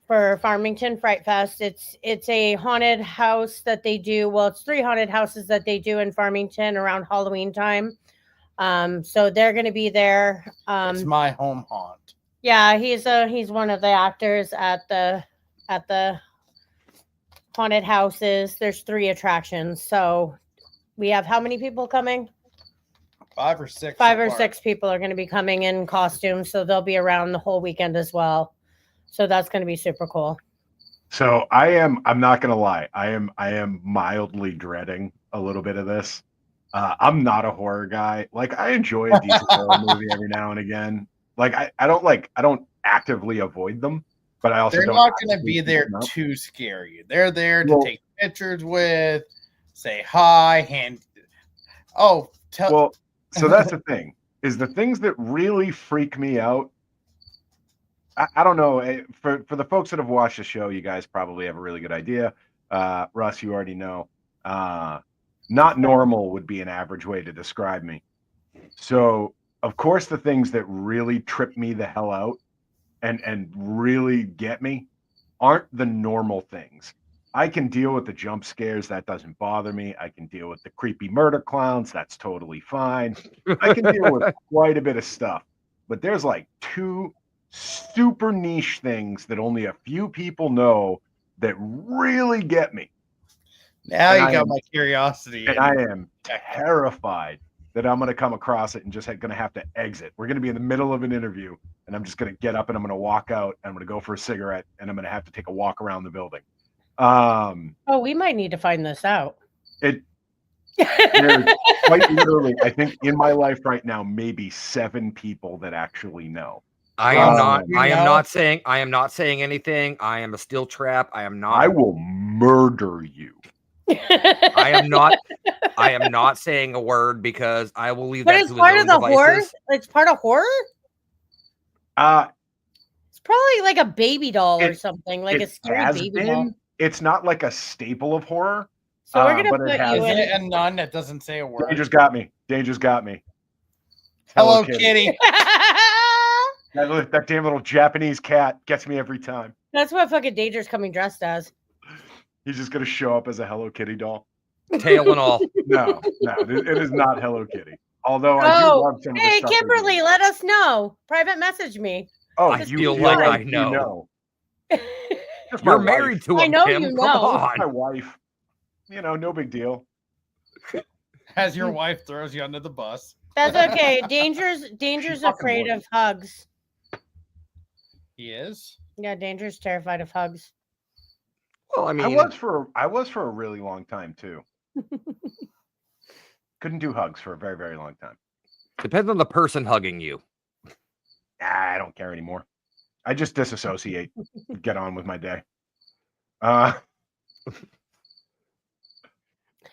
For Farmington Fright Fest. It's a haunted house that they do. Well, it's 3 haunted houses that they do in Farmington around Halloween time. So they're going to be there. It's my home haunt. Yeah, he's one of the actors at the haunted houses. There's 3 attractions. So we have how many people coming? 5 or 6. 5 or 6 people are going to be coming in costumes, so they'll be around the whole weekend as well. So that's going to be super cool. So I'm not going to lie. I am mildly dreading a little bit of this. I'm not a horror guy. Like, I enjoy a decent horror movie every now and again. Like, I don't actively avoid them, but I also They're don't not going to actively be seek there them out. to scare you. They're there to Well- take pictures with, say hi, hand. Oh, tell. Well, so that's the thing, is the things that really freak me out. I don't know. For the folks that have watched the show, you guys probably have a really good idea. Russ, you already know. Not normal would be an average way to describe me. So, of course, the things that really trip me the hell out and really get me aren't the normal things. I can deal with the jump scares. That doesn't bother me. I can deal with the creepy murder clowns. That's totally fine. I can deal with quite a bit of stuff. But there's like 2 super niche things that only a few people know that really get me. Now and you I got am- my curiosity. And I am terrified that I'm going to come across it and just going to have to exit. We're going to be in the middle of an interview, and I'm just going to get up and I'm going to walk out and I'm going to go for a cigarette and I'm going to have to take a walk around the building. Oh, we might need to find this out. There's quite literally, I think in my life right now, maybe 7 people that actually know. I am not. You I am know? not saying. I am not saying anything. I am a steel trap. I am not. I will murder you. I am not. I am not saying a word because I will leave But that it's to his part own of the horror. devices. It's part of horror. Uh, It's probably like a baby doll or It- something, like a it scary has baby doll. been. It's not like a staple of horror. So we're gonna but it put has- you Is in. it a nun that doesn't say a word? Danger's got me. Danger's got me. Hello, Kitty. That damn little Japanese cat gets me every time. That's what fucking Danger's coming dressed as. He's just gonna show up as a Hello Kitty doll. Tail and all. No, it is not Hello Kitty. Although I do Oh, love some of the hey, stuff they do. Kimberly, let us know. Private message me. Oh, I you feel feel like like I you know. Just my You're wife. married to him. I know Kim. you Come know. on. My wife. No big deal. As your wife throws you under the bus. That's okay. Danger's fucking afraid would. of hugs. He is. Yeah, Danger's terrified of hugs. Well, I mean, I was for a really long time too. Couldn't do hugs for a very, very long time. depends on the person hugging you. I don't care anymore. I just disassociate. Get on with my day. I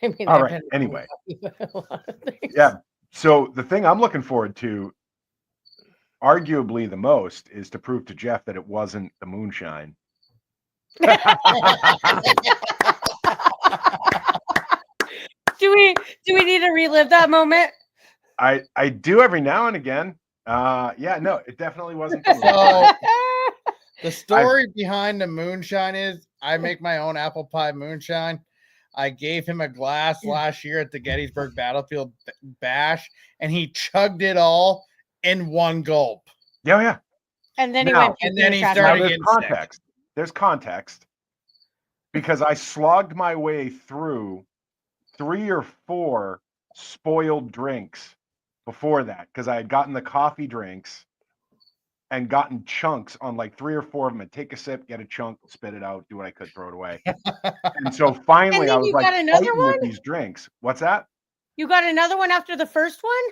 mean, All I've right, been anyway. with a lot of things. Yeah. So the thing I'm looking forward to, arguably the most, is to prove to Jeff that it wasn't the moonshine. Do we need to relive that moment? I do every now and again. Yeah, no, it definitely wasn't the moonshine. So the story behind the moonshine is I make my own apple pie moonshine. I gave him a glass last year at the Gettysburg Battlefield Bash, and he chugged it all in one gulp. Yeah. And then he Now- went. And then he trash started Now, can. there's getting sick. context. There's context because I slogged my way through 3 or 4 spoiled drinks before that because I had gotten the coffee drinks and gotten chunks on like 3 or 4 of them. I'd take a sip, get a chunk, spit it out, do what I could, throw it away. And so finally, And I then was you like got another fighting with one? these drinks. What's that? You got another one after the first one?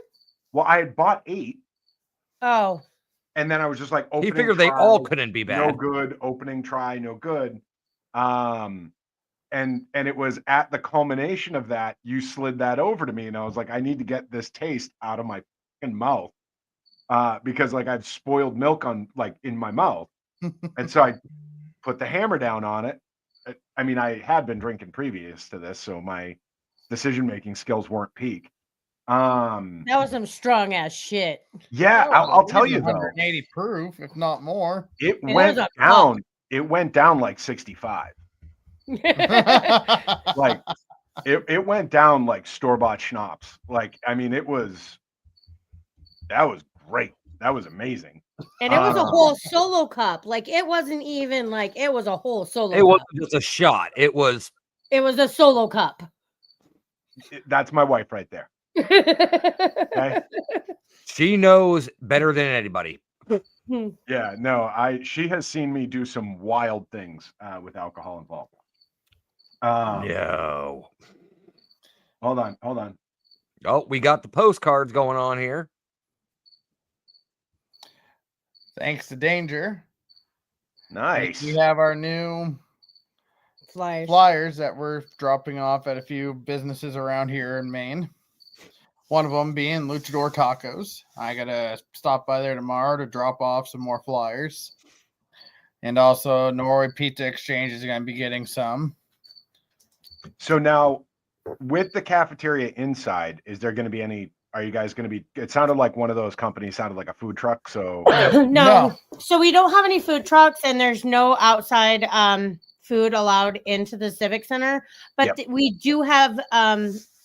Well, I had bought 8, Oh, and then I was just like, He opening figured they try, all couldn't be no bad. good. Opening try, no good. And it was at the culmination of that, you slid that over to me, and I was like, I need to get this taste out of my fucking mouth, because like I've spoiled milk on like in my mouth, and so I put the hammer down on it. I mean, I had been drinking previous to this, so my decision-making skills weren't peak. that was some strong ass shit. Yeah, That was I'll at tell least you though, 180 proof, if not more. it that went was a down. It went down like 65. Like it went down like store-bought schnapps. Like, I mean, that was great. That was amazing. And it was a whole solo cup. Like it wasn't even like it was a whole solo It cup. wasn't just a shot. It was It was a solo cup. That's my wife right there. Okay. she knows better than anybody. Yeah, no, she has seen me do some wild things with alcohol involved. No. Hold on. Oh, we got the postcards going on here. Thanks to Danger. Nice. We have our new flyers that we're dropping off at a few businesses around here in Maine. One of them being Luchador Tacos. I gotta stop by there tomorrow to drop off some more flyers. And also Norway Pizza Exchange is gonna be getting some. So now, with the cafeteria inside, is there going to be any? Are you guys going to be? It sounded like one of those companies sounded like a food truck. So No. So we don't have any food trucks, and there's no outside food allowed into the Civic Center. But Yep. we do have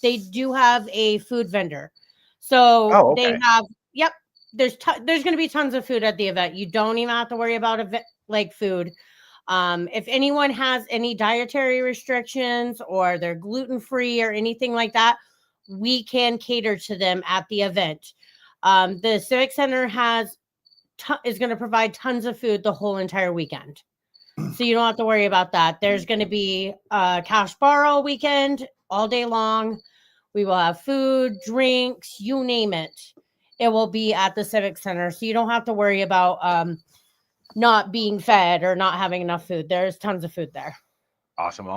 they do have a food vendor. So okay. they have there's going to be tons of food at the event. You don't even have to worry about like food. If anyone has any dietary restrictions or they're gluten-free or anything like that, we can cater to them at the event. The Civic Center is going to provide tons of food the whole entire weekend. So you don't have to worry about that. There's going to be a cash bar all weekend, all day long. We will have food, drinks, you name it. It will be at the Civic Center. So you don't have to worry about not being fed or not having enough food. There's tons of food there. Awesome.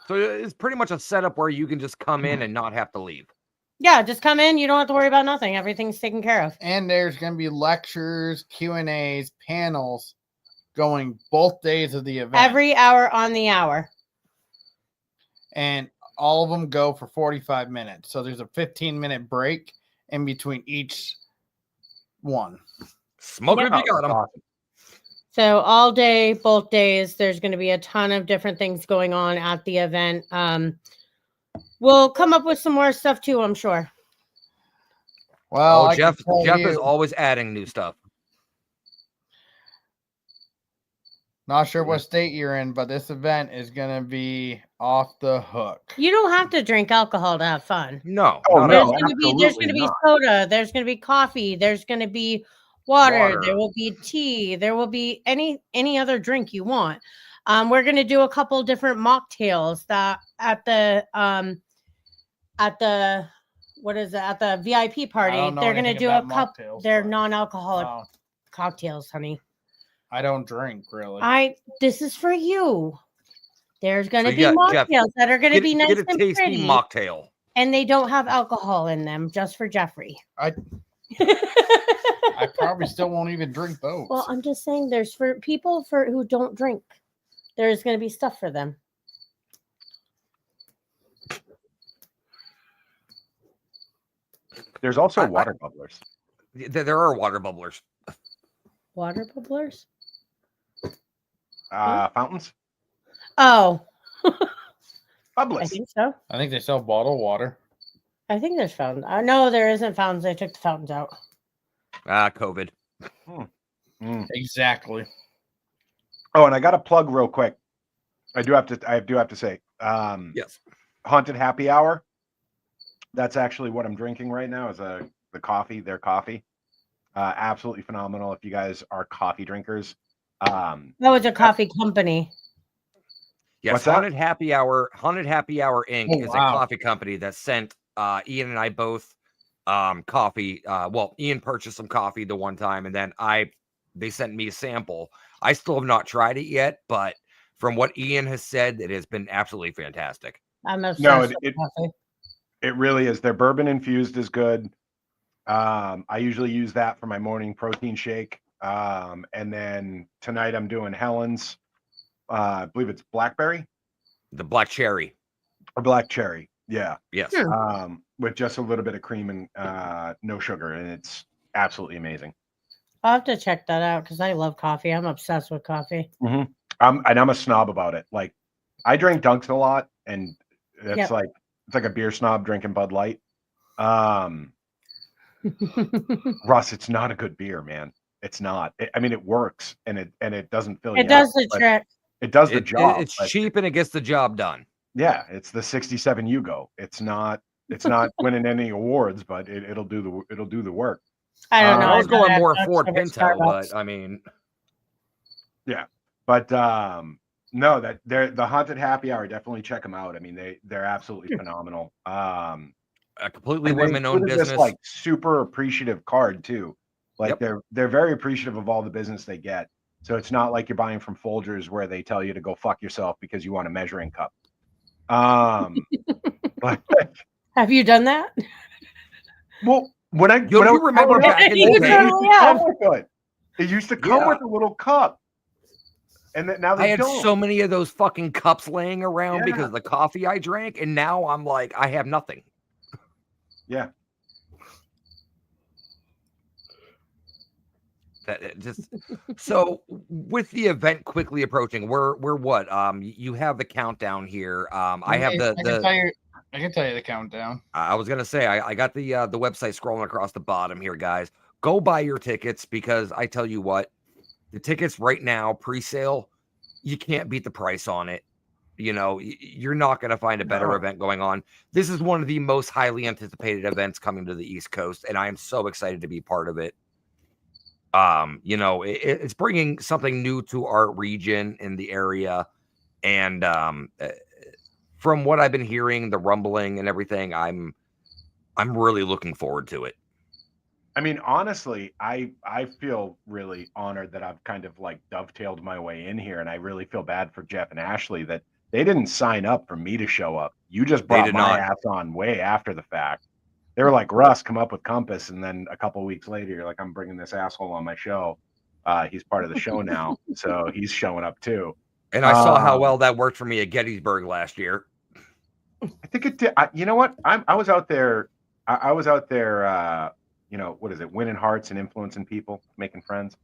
So it's pretty much a setup where you can just come in and not have to leave. Yeah, just come in. You don't have to worry about nothing. Everything's taken care of. And there's going to be lectures, Q&As, panels going both days of the event. Every hour on the hour. And all of them go for 45 minutes. So there's a 15-minute break in between each one. Smoke it if you Oh, got them. awesome. So all day, both days, there's going to be a ton of different things going on at the event. We'll come up with some more stuff too, I'm sure. Well, I Jeff can tell is you, always adding new stuff. not sure what state you're in, but this event is going to be off the hook. You don't have to drink alcohol to have fun. No. Oh, not no. at all. There's going to be soda. There's going to be coffee. There's going to be water. There will be tea. There will be any other drink you want. We're going to do a couple different mocktails that at the VIP party. They're going to do a couple. They're non-alcoholic cocktails, honey. I don't drink really. This is for you. There's going to So be you got- mocktails Jeff, that are going to be nice Get a and tasty pretty, mocktail. and they don't have alcohol in them, just for Jeffrey. I probably still won't even drink those. Well, I'm just saying, there's for people who don't drink. There's going to be stuff for them. There's also water bubblers. There are water bubblers. Water bubblers? Fountains. Oh. I Publix. think so. I think they sell bottled water. I think there's fountains. No, there isn't fountains. They took the fountains out. COVID. Exactly. Oh, and I got to plug real quick. I do have to say, Yes. Haunted Happy Hour. That's actually what I'm drinking right now. Is the coffee, their coffee. Absolutely phenomenal. If you guys are coffee drinkers. That was a coffee company. Yes, What's that? Haunted Happy Hour Inc. Oh, is a wow. coffee company that sent Ian and I both coffee. Well, Ian purchased some coffee the one time, and then they sent me a sample. I still have not tried it yet, but from what Ian has said, it has been absolutely fantastic. I'm obsessed with coffee. It really is. Their bourbon infused is good. I usually use that for my morning protein shake. And then tonight I'm doing Helen's. I believe it's blackberry. The black cherry. Or black cherry. Yeah. Yes. With just a little bit of cream and no sugar. And it's absolutely amazing. I'll have to check that out because I love coffee. I'm obsessed with coffee. Mm-hmm. I'm a snob about it. Like, I drink Dunks a lot, and it's like a beer snob drinking Bud Light. Russ, it's not a good beer, man. It's not. I mean, it works, and it doesn't fill you. It does the trick. It does the job. It's cheap and it gets the job done. Yeah, it's the 67 Yugo. It's not winning any awards, but it'll do the work. I don't know. I was going more I've Ford tried at Pinto, Starbucks. but I mean, yeah, but no, that they're the Haunted Happy Hour. Definitely check them out. I mean, they're absolutely phenomenal. a completely And they women-owned included this, business. like, super appreciative card too. Like, Yep. they're very appreciative of all the business they get. So it's not like you're buying from Folgers where they tell you to go fuck yourself because you want a measuring cup. But, Have you done that? well, when I remember back in the day? It used to come with a little cup. And then now I they had don't. so many of those fucking cups laying around Yeah. because of the coffee I drank, and now I'm like, I have nothing. Yeah. So with the event quickly approaching, we're what? You have the countdown here. I have I can tell you the countdown. I was gonna say I got the website scrolling across the bottom here, guys. Go buy your tickets because I tell you what, the tickets right now pre-sale, you can't beat the price on it. You know, you're not going to find a better event going on. This is one of the most highly anticipated events coming to the East Coast, and I am so excited to be part of it. You know, it's bringing something new to our region in the area, and from what I've been hearing, the rumbling and everything, I'm really looking forward to it. I mean, honestly, I feel really honored that I've kind of like dovetailed my way in here, and I really feel bad for Jeff and Ashley that they didn't sign up for me to show up. You just brought my ass on way after the fact. They were like, Russ, come up with Compass, and then a couple of weeks later, you're like, I'm bringing this asshole on my show. He's part of the show now, so he's showing up too. And I saw how well that worked for me at Gettysburg last year. I think it did. You know what? I was out there. I was out there. You know, what is it? Winning hearts and influencing people, making friends.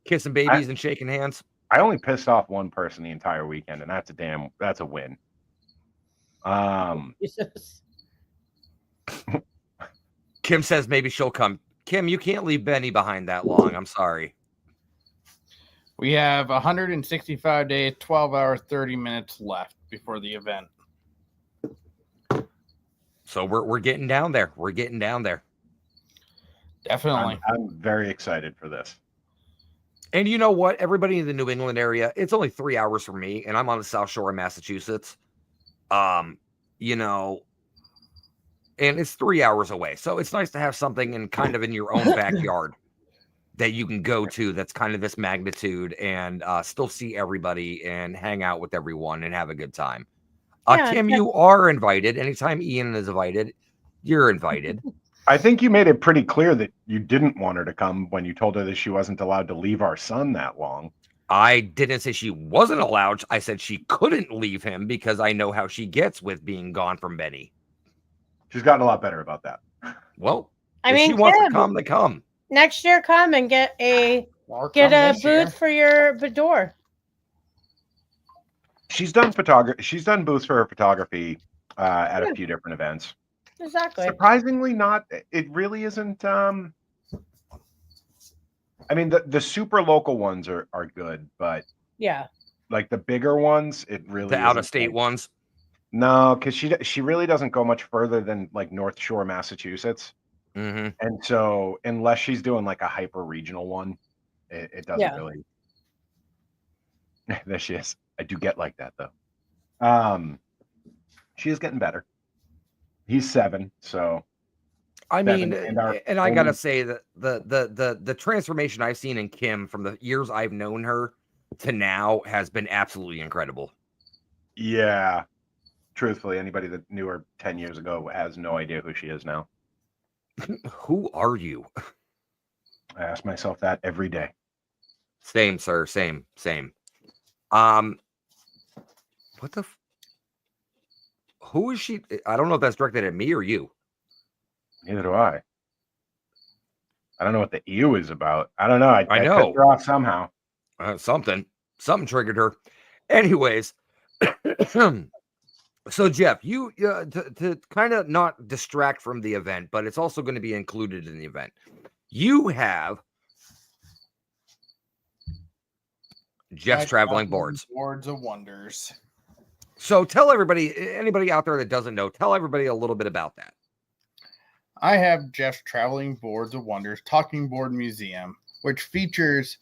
Kissing babies and shaking hands. I only pissed off one person the entire weekend, and that's a win. Kim says maybe she'll come. Kim, you can't leave Benny behind that long. I'm sorry. We have 165 days, 12 hours, 30 minutes left before the event. So we're getting down there. We're getting down there. Definitely. I'm very excited for this. And you know what? Everybody in the New England area, it's only 3 hours from me, and I'm on the South Shore of Massachusetts. You know, and it's 3 hours away. So it's nice to have something in kind of in your own backyard that you can go to that's kind of this magnitude and still see everybody and hang out with everyone and have a good time. Kim, you are invited. Anytime Ian is invited, you're invited. I think you made it pretty clear that you didn't want her to come when you told her that she wasn't allowed to leave our son that long. I didn't say she wasn't allowed. I said she couldn't leave him because I know how she gets with being gone from Benny. She's gotten a lot better about that. Well, I if mean, she wants to come, to come. Next year, come and get a booth for your boudoir. She's done photography. She's done booths for her photography at Yeah. a few different events. Exactly. Surprisingly, not. It really isn't. I mean, the super local ones are good, but Yeah. like the bigger ones, it really The isn't out of state like- ones. No, because she really doesn't go much further than like North Shore, Massachusetts. Mm-hmm. And so, unless she's doing like a hyper regional one, it doesn't Yeah. really. There she is. I do get like that though. She is getting better. He's 7, so I mean, and our and I gotta only- say that the transformation I've seen in Kim from the years I've known her to now has been absolutely incredible. yeah. Truthfully, anybody that knew her 10 years ago has no idea who she is now. Who are you? I ask myself that every day. Same, sir. Same. What the? Who is she? I don't know if that's directed at me or you. Neither do I. I don't know what the ew is about. I don't know. I know. pissed her off somehow. Something triggered her. Anyways, so Jeff, you to kind of not distract from the event, but it's also going to be included in the event. You have Jeff's traveling boards. Boards of Wonders. So tell everybody, anybody out there that doesn't know, tell everybody a little bit about that. I have Jeff's Traveling Boards of Wonders Talking Board Museum, which features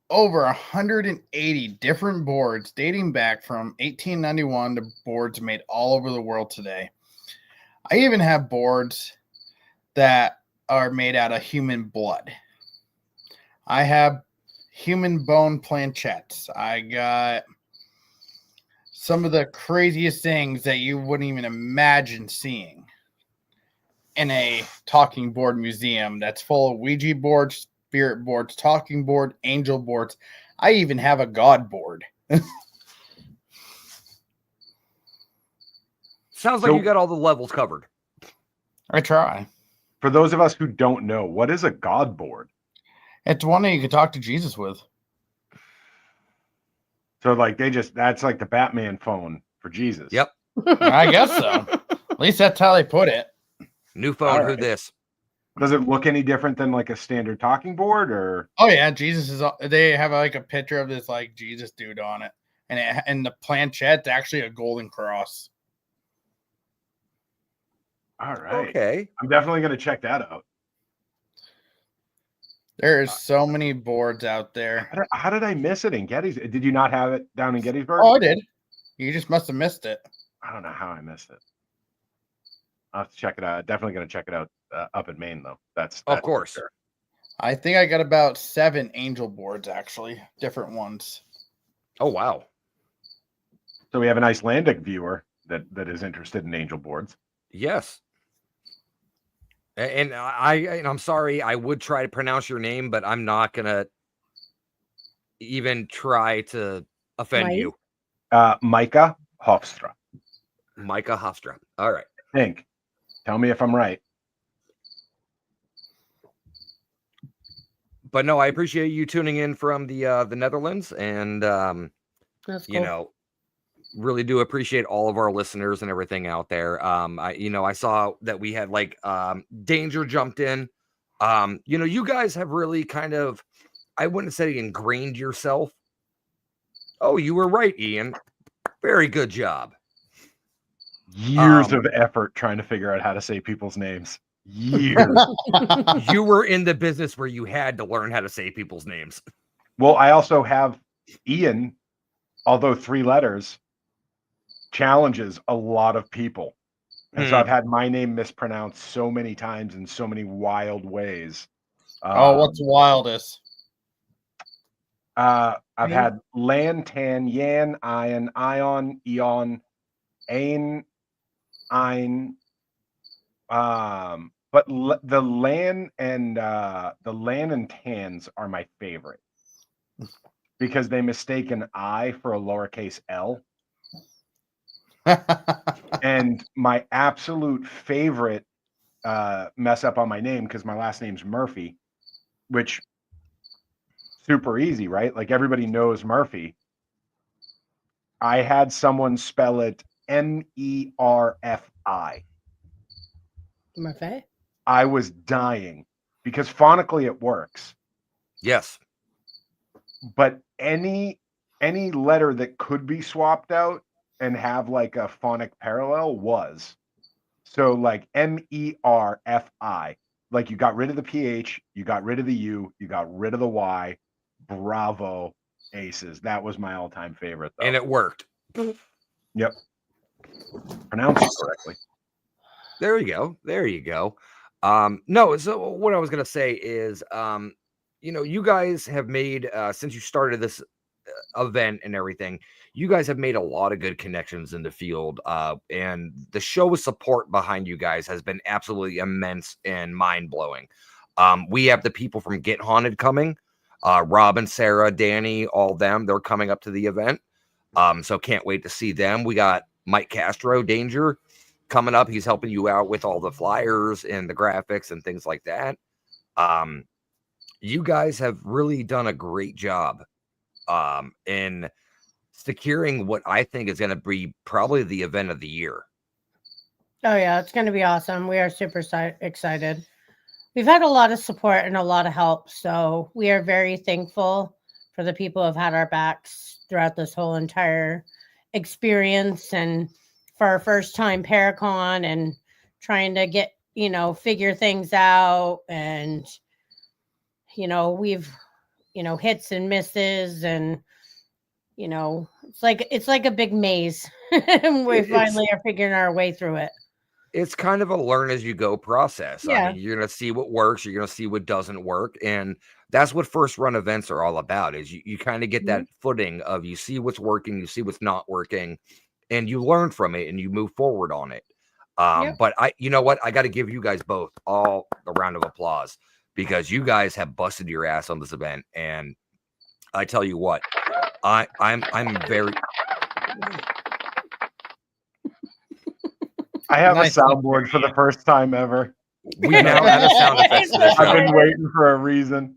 over 180 different boards dating back from 1891 to boards made all over the world today. I even have boards that are made out of human blood. I have human bone planchettes. I got some of the craziest things that you wouldn't even imagine seeing in a talking board museum that's full of Ouija boards, spirit boards, talking board, angel boards. I even have a God board. Sounds like you got all the levels covered. I try. For those of us who don't know, what is a God board? It's one that you can talk to Jesus with. So like that's like the Batman phone for Jesus. Yep. I guess so. At least that's how they put it. New phone, All who right. this? Does it look any different than like a standard talking board or? Oh yeah, Jesus is. They have like a picture of this like Jesus dude on it, and the planchette's actually a golden cross. All right. Okay. I'm definitely going to check that out. There is so many boards out there. How did I miss it in Gettysburg? Did you not have it down in Gettysburg? Oh, I did. You just must have missed it. I don't know how I missed it. I'll have to check it out. Definitely going to check it out up in Maine, though. That's Of course. for sure. I think I got about 7 angel boards, actually, different ones. Oh, wow. So we have an Icelandic viewer that is interested in angel boards. Yes. And I'm sorry, I would try to pronounce your name, but I'm not gonna even try to offend Mike? you. Micah Hofstra. Micah Hofstra. All right. Think. Tell me if I'm right. But no, I appreciate you tuning in from the Netherlands, and That's cool. you know, really do appreciate all of our listeners and everything out there. I saw that we had like Danger jumped in. You guys have really kind of, I wouldn't say ingrained yourself. Oh, you were right, Ian. Very good job. Years of effort trying to figure out how to say people's names. Years. You were in the business where you had to learn how to say people's names. Well, I also have Ian, although 3 letters, challenges a lot of people. And so I've had my name mispronounced so many times in so many wild ways. What's the wildest? I've had Lan, Tan, Yan, Ion, Ion, Eon, Ain, Ein. But the Lan and Tans are my favorite because they mistake an I for a lowercase L. And my absolute favorite mess up on my name, because my last name's Murphy, which super easy, right? Like everybody knows Murphy. I had someone spell it MERFI. Murphy? I was dying because phonically it works, Yes. but any letter that could be swapped out and have like a phonic parallel was. So like MERFI, like you got rid of the PH, you got rid of the U, you got rid of the Y. Bravo, aces. That was my all-time favorite though. And it worked. Yep. Pronounced it correctly. There you go. There you go. No, so what I was gonna say is, you guys have made since you started this event and everything, you guys have made a lot of good connections in the field. And the show's support behind you guys has been absolutely immense and mind-blowing. We have the people from Get Haunted coming, Rob and Sarah, Danny, all them, they're coming up to the event. So can't wait to see them. We got Mike Castro, Danger, coming up. He's helping you out with all the flyers and the graphics and things like that. You guys have really done a great job in securing what I think is going to be probably the event of the year. Oh yeah, it's going to be awesome. We are super excited. We've had a lot of support and a lot of help, so we are very thankful for the people who have had our backs throughout this whole entire experience, and for our first time Paracon and trying to get, figure things out. And, we've, hits and misses, and, it's like a big maze. And we finally are figuring our way through it. It's kind of a learn as you go process. Yeah. I mean, you're going to see what works, you're going to see what doesn't work. And that's what first run events are all about, is you kind of get that footing of, you see what's working, you see what's not working, and you learn from it and you move forward on it. But you know what? I got to give you guys both all a round of applause, because you guys have busted your ass on this event. And I tell you what, I'm very... I have a soundboard for the first time ever. We now have a sound effects for the show. I've been waiting for a reason.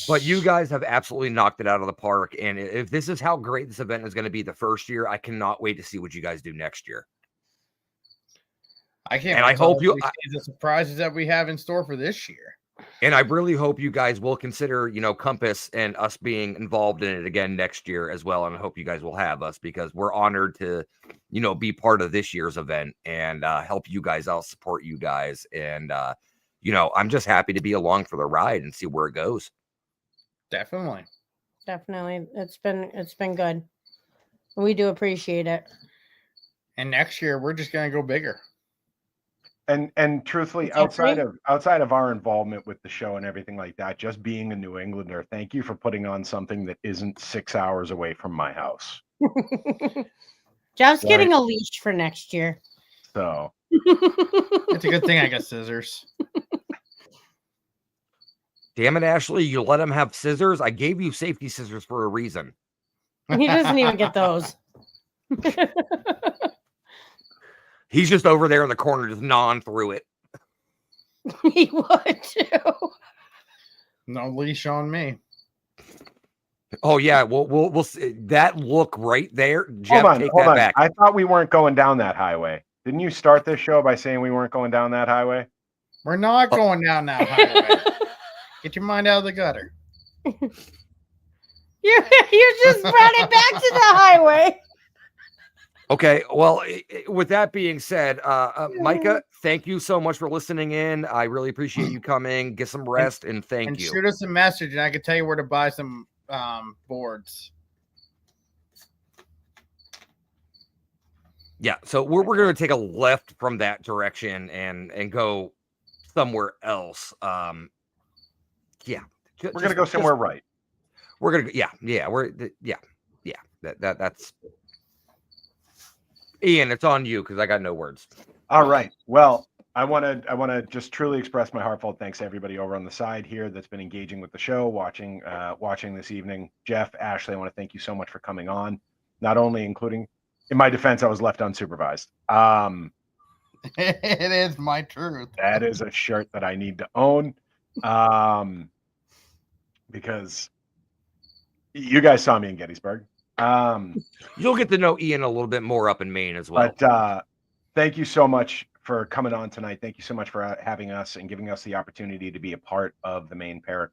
But you guys have absolutely knocked it out of the park. And if this is how great this event is going to be the first year, I cannot wait to see what you guys do next year. I can't. And I hope you see the surprises that we have in store for this year. And I really hope you guys will consider, Compass and us being involved in it again next year as well. And I hope you guys will have us, because we're honored to, be part of this year's event and help you guys out, support you guys. And, I'm just happy to be along for the ride and see where it goes. Definitely. It's been good. We do appreciate it. And next year we're just going to go bigger. And truthfully, outside of our involvement with the show and everything like that, just being a New Englander, thank you for putting on something that isn't 6 hours away from my house. Jeff's getting a leash for next year. So it's a good thing I got scissors. Damn it, Ashley, you let him have scissors? I gave you safety scissors for a reason. He doesn't even get those. He's just over there in the corner, just gnawing through it. He would too. No leash on me. Oh yeah, we'll see. That look right there. Jeff, hold on. back. I thought we weren't going down that highway. Didn't you start this show by saying we weren't going down that highway? We're not going down that highway. Get your mind out of the gutter. You just brought it back to the highway. Okay, well, with that being said, Micah, thank you so much for listening in. I really appreciate you coming. Get some rest, and thank you. Shoot us a message, and I can tell you where to buy some boards. Yeah, so we're going to take a left from that direction and go somewhere else. We're going to go somewhere right. We're going to that's Ian, it's on you, because I got no words. All right. Well, I want to just truly express my heartfelt thanks to everybody over on the side here that's been engaging with the show, watching this evening. Jeff, Ashley, I want to thank you so much for coming on. Not only including, in my defense, I was left unsupervised. It is my truth. That is a shirt that I need to own, because you guys saw me in Gettysburg. You'll get to know Ian a little bit more up in Maine as well. But thank you so much for coming on tonight. Thank you so much for having us and giving us the opportunity to be a part of the Maine Para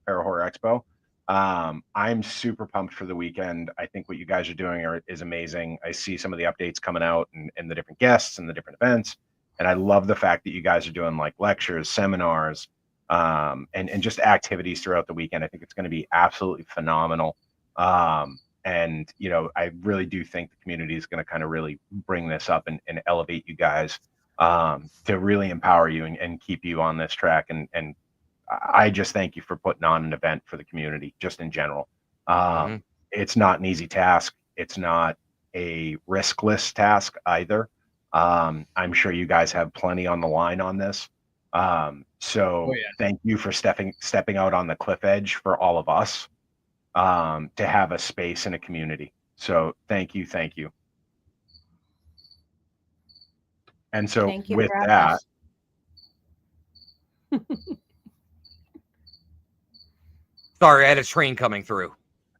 Horror Expo. I'm super pumped for the weekend. I think what you guys are doing is amazing. I see some of the updates coming out and the different guests and the different events. And I love the fact that you guys are doing like lectures, seminars, and just activities throughout the weekend. I think it's going to be absolutely phenomenal. And, you know, I really do think the community is going to kind of really bring this up and elevate you guys to really empower you and keep you on this track. And I just thank you for putting on an event for the community, just in general. It's not an easy task. It's not a riskless task either. I'm sure you guys have plenty on the line on this. Thank you for stepping out on the cliff edge for all of us to have a space and a community. So thank you. And so with that, sorry, I had a train coming through.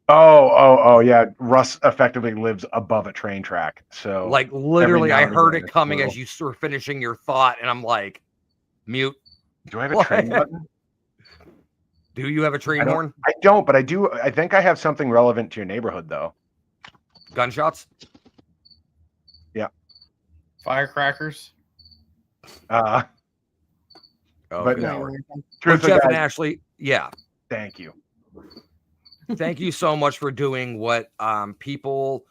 Oh yeah. Russ effectively lives above a train track. So like literally I heard it coming as you were finishing your thought, and I'm like, mute. Do I have a train button? Do you have a train horn? I don't, but I do. I think I have something relevant to your neighborhood, though. Gunshots? Firecrackers? But no. Jeff and Ashley, yeah. Thank you. Thank you so much for doing what people,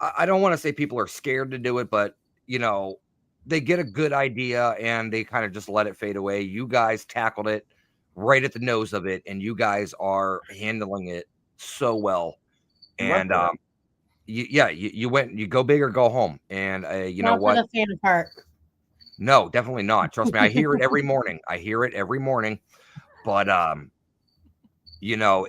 I don't want to say people are scared to do it, but, you know, they get a good idea and they kind of just let it fade away. You guys tackled it right at the nose of it, and you guys are handling it so well. And you went, you go big or go home. And you know what? Not for the fan part. No, definitely not. Trust me, I hear it every morning. But you know,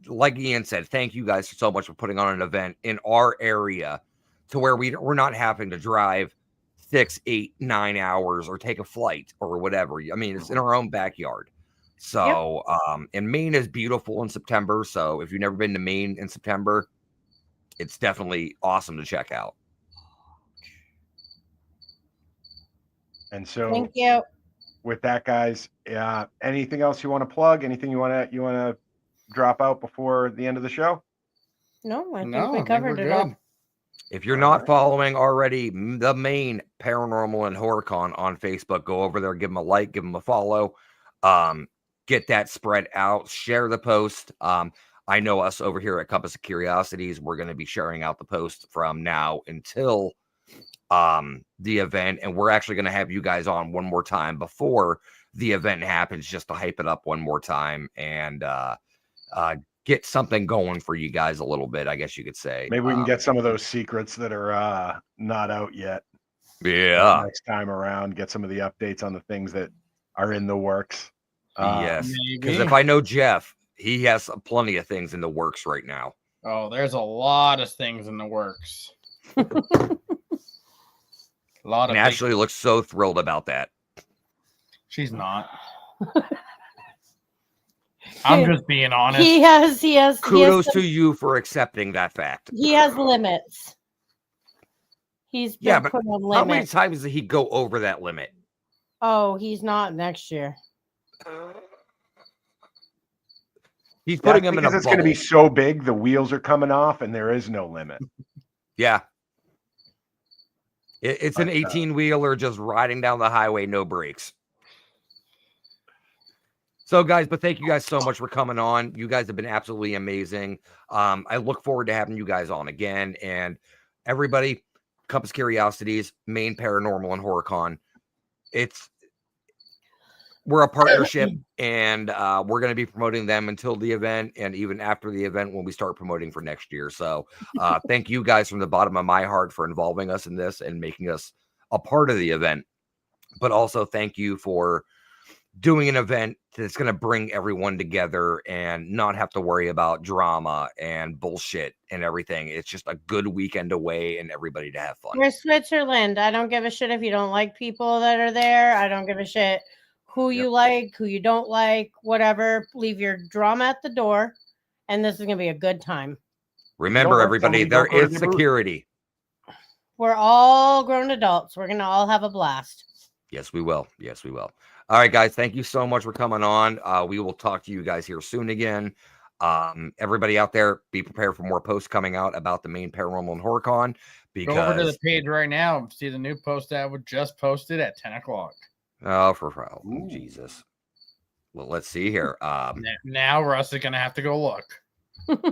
like Ian said, thank you guys so much for putting on an event in our area to where we're not having to drive 6, 8, 9 hours or take a flight or whatever. I mean, it's in our own backyard. So, and Maine is beautiful in September. So if you've never been to Maine in September, it's definitely awesome to check out. And so thank you. With that, guys, anything else you want to plug? Anything you want to drop out before the end of the show? No, I think we covered it all. If you're not following already the Maine Paranormal and HorrorCon on Facebook, go over there, give them a like, give them a follow, get that spread out, share the post. I know us over here at Compass of Curiosities, we're going to be sharing out the post from now until the event, and we're actually going to have you guys on one more time before the event happens, just to hype it up one more time and get something going for you guys a little bit, I guess you could say. Maybe we can get some of those secrets that are not out yet. Yeah. Next time around, get some of the updates on the things that are in the works. Yes, because if I know Jeff, he has plenty of things in the works right now. Oh, there's a lot of things in the works. And Ashley looks so thrilled about that. She's not. I'm just being honest. He has kudos to you for accepting that fact. He has limits. He's been put on limits. How many times did he go over that limit? Oh, he's not next year. He's putting him in a bubble. It's going to be so big, the wheels are coming off, and there is no limit. Yeah. It's an 18-wheeler just riding down the highway, no brakes. So, guys, but thank you guys so much for coming on. You guys have been absolutely amazing. I look forward to having you guys on again. And everybody, Compass Curiosities, Maine Paranormal and HorrorCon. We're a partnership, and we're going to be promoting them until the event and even after the event when we start promoting for next year. So thank you guys from the bottom of my heart for involving us in this and making us a part of the event. But also thank you for doing an event that's going to bring everyone together and not have to worry about drama and bullshit and everything. It's just a good weekend away and everybody to have fun. We're Switzerland. I don't give a shit if you don't like people that are there. I don't give a shit who you like, who you don't like, whatever. Leave your drama at the door, and this is going to be a good time. Remember, let everybody, somebody go there for is the boot. security. We're all grown adults. We're gonna all have a blast. Yes, we will. Yes, we will. All right, guys. Thank you so much for coming on. We will talk to you guys here soon again. Everybody out there, be prepared for more posts coming out about the Maine Paranormal and Horror Con. Because Go over to the page right now. See the new post that was just posted at 10 o'clock. Oh, Jesus. Well, let's see here. Now Russ is going to have to go look.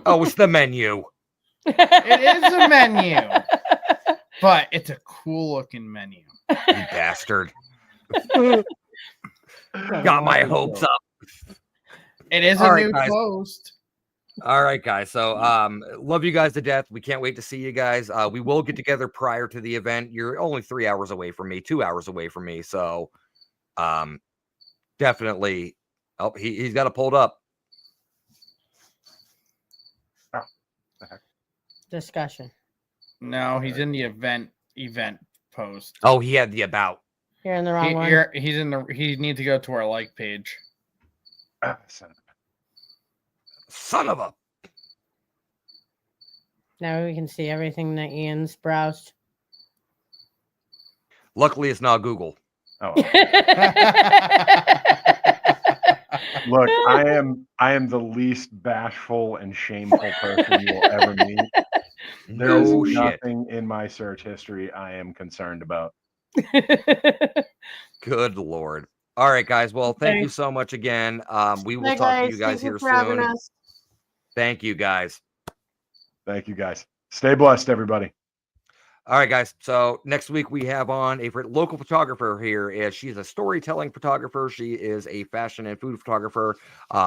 Oh, it's the menu. It is a menu. But it's a cool looking menu. You bastard. Got my hopes up. It is All a right, new guys. post. All right, guys. So love you guys to death. We can't wait to see you guys. We will get together prior to the event. You're only 3 hours away from me, 2 hours away from me. So definitely. Oh, he's got it pulled up. Discussion. No, he's in the event post. Oh, he had the about. You're in the wrong one. He needs to go to our like page. Son of a. Now we can see everything that Ian's browsed. Luckily, it's not Google. Oh. Look, I am the least bashful and shameful person you will ever meet. There's No shit. nothing in my search history I am concerned about. Good Lord. All right, guys. Well, thank you so much again. We will talk to you guys here soon. Thank you, guys. Thank you, guys. Stay blessed, everybody. All right, guys. So next week we have on a local photographer here. She's a storytelling photographer. She is a fashion and food photographer.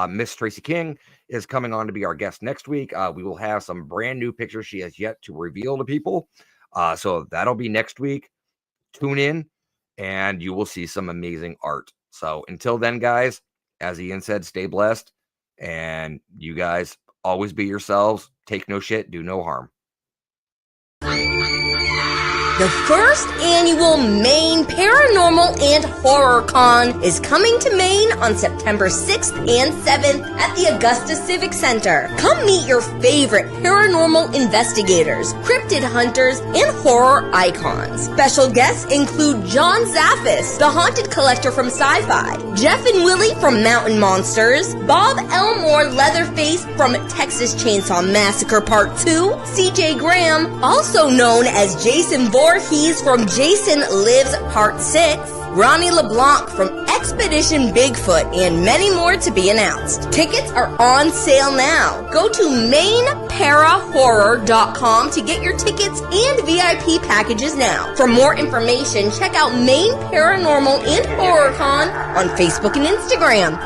Miss Tracy King is coming on to be our guest next week. We will have some brand new pictures she has yet to reveal to people. So that'll be next week. Tune in and you will see some amazing art. So until then, guys, as Ian said, stay blessed. And you guys always be yourselves. Take no shit. Do no harm. The first annual Maine Paranormal and Horror Con is coming to Maine on September 6th and 7th at the Augusta Civic Center. Come meet your favorite paranormal investigators, cryptid hunters, and horror icons. Special guests include John Zaffis, the haunted collector from Sci-Fi, Jeff and Willie from Mountain Monsters, Bob Elmore Leatherface from Texas Chainsaw Massacre Part 2, CJ Graham, also known as Jason Voorhees from Jason Lives Part 6, Ronnie LeBlanc from Expedition Bigfoot, and many more to be announced. Tickets are on sale now. Go to mainparahorror.com to get your tickets and VIP packages now. For more information, check out Maine Paranormal and Horror Con on Facebook and Instagram.